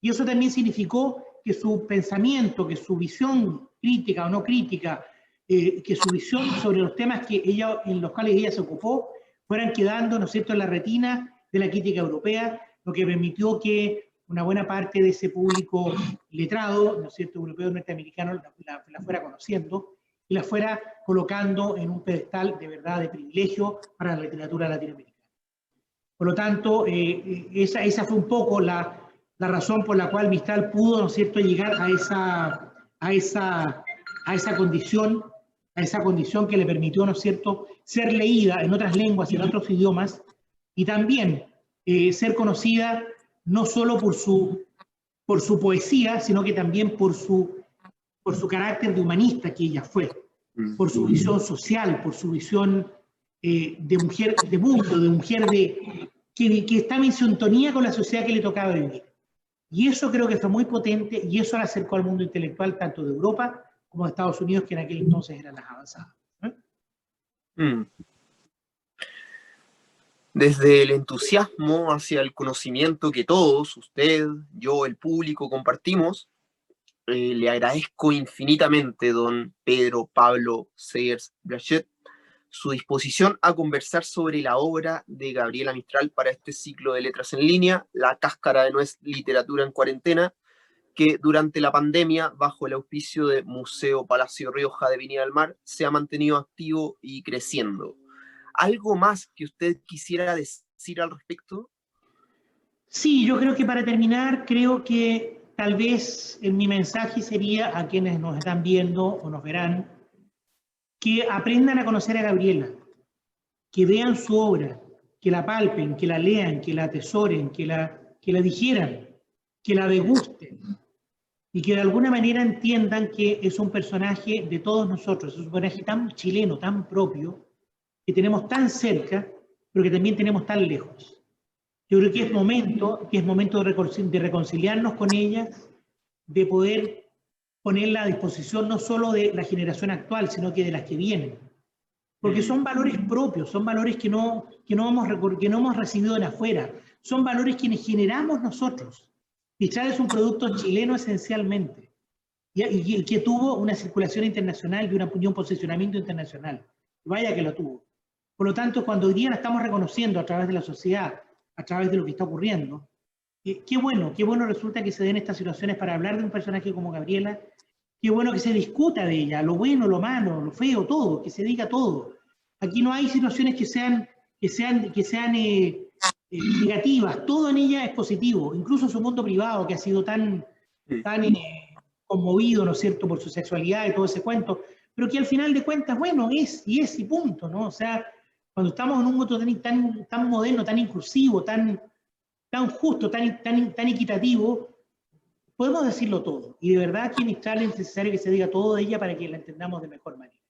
Y eso también significó que su pensamiento, que su visión crítica o no crítica, que su visión sobre los temas en los cuales ella se ocupó, fueran quedando, ¿no es cierto?, en la retina de la crítica europea, lo que permitió que una buena parte de ese público letrado, ¿no es cierto?, europeo, norteamericano, la fuera conociendo y la fuera colocando en un pedestal de verdad de privilegio para la literatura latinoamericana. Por lo tanto, esa fue un poco la razón por la cual Mistral pudo, ¿no es cierto?, llegar a esa condición que le permitió, ¿no es cierto?, ser leída en otras lenguas y en otros idiomas, y también ser conocida no solo por su poesía, sino que también por su carácter de humanista que ella fue, por su visión social, por su visión de mujer de mundo, de mujer que estaba en sintonía con la sociedad que le tocaba vivir. Y eso creo que fue muy potente, y eso la acercó al mundo intelectual tanto de Europa como Estados Unidos, que en aquel entonces eran las avanzadas. Desde el entusiasmo hacia el conocimiento que todos, usted, yo, el público, compartimos, le agradezco infinitamente, don Pedro Pablo Segers Blanchet, su disposición a conversar sobre la obra de Gabriela Mistral para este ciclo de letras en línea, La Cáscara de Nuez, Literatura en Cuarentena, que durante la pandemia, bajo el auspicio de Museo Palacio Rioja de Viña del Mar, se ha mantenido activo y creciendo. ¿Algo más que usted quisiera decir al respecto? Sí, yo creo que para terminar, creo que tal vez mi mensaje sería a quienes nos están viendo o nos verán, que aprendan a conocer a Gabriela, que vean su obra, que la palpen, que la lean, que la atesoren, que la digieran, que la degusten, y que de alguna manera entiendan que es un personaje de todos nosotros, es un personaje tan chileno, tan propio, que tenemos tan cerca, pero que también tenemos tan lejos. Yo creo que es momento de reconciliarnos con ella, de poder ponerla a disposición no solo de la generación actual, sino que de las que vienen. Porque son valores propios, son valores que no hemos recibido de afuera, son valores que generamos nosotros. Mistral es un producto chileno esencialmente, y que tuvo una circulación internacional y un posicionamiento internacional. Vaya que lo tuvo. Por lo tanto, cuando hoy día la estamos reconociendo a través de la sociedad, a través de lo que está ocurriendo, qué bueno resulta que se den estas situaciones para hablar de un personaje como Gabriela, qué bueno que se discuta de ella, lo bueno, lo malo, lo feo, todo, que se diga todo. Aquí no hay situaciones que sean negativas, todo en ella es positivo, incluso su mundo privado que ha sido tan conmovido, ¿no es cierto?, por su sexualidad y todo ese cuento, pero que al final de cuentas, bueno, es y punto, ¿no? O sea, cuando estamos en un mundo tan moderno, tan inclusivo, tan justo, tan equitativo, podemos decirlo todo. Y de verdad que en Mistral es necesario que se diga todo de ella para que la entendamos de mejor manera.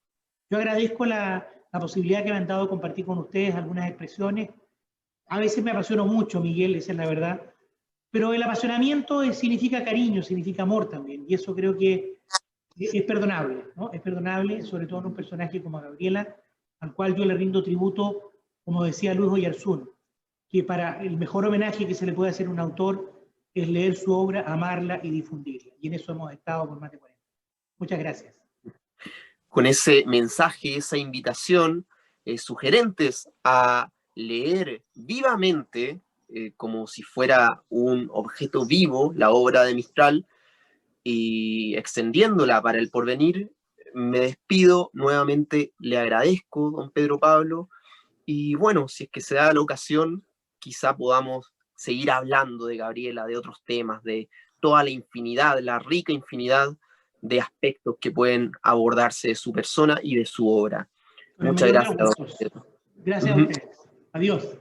Yo agradezco la posibilidad que me han dado de compartir con ustedes algunas expresiones. A veces me apasiono mucho, Miguel, esa es la verdad. Pero el apasionamiento significa cariño, significa amor también. Y eso creo que es perdonable, ¿no? Es perdonable, sobre todo en un personaje como Gabriela, al cual yo le rindo tributo, como decía Luis Oyarzún, que para el mejor homenaje que se le puede hacer a un autor es leer su obra, amarla y difundirla. Y en eso hemos estado por más de 40. Muchas gracias. Con ese mensaje, esa invitación, sugerentes a leer vivamente, como si fuera un objeto vivo, la obra de Mistral, y extendiéndola para el porvenir, me despido nuevamente, le agradezco, don Pedro Pablo, y bueno, si es que se da la ocasión, quizá podamos seguir hablando de Gabriela, de otros temas, de toda la infinidad, la rica infinidad de aspectos que pueden abordarse de su persona y de su obra. Con el Muchas mayor de gracias, los don gustos. Pedro. Gracias a ustedes. Adiós.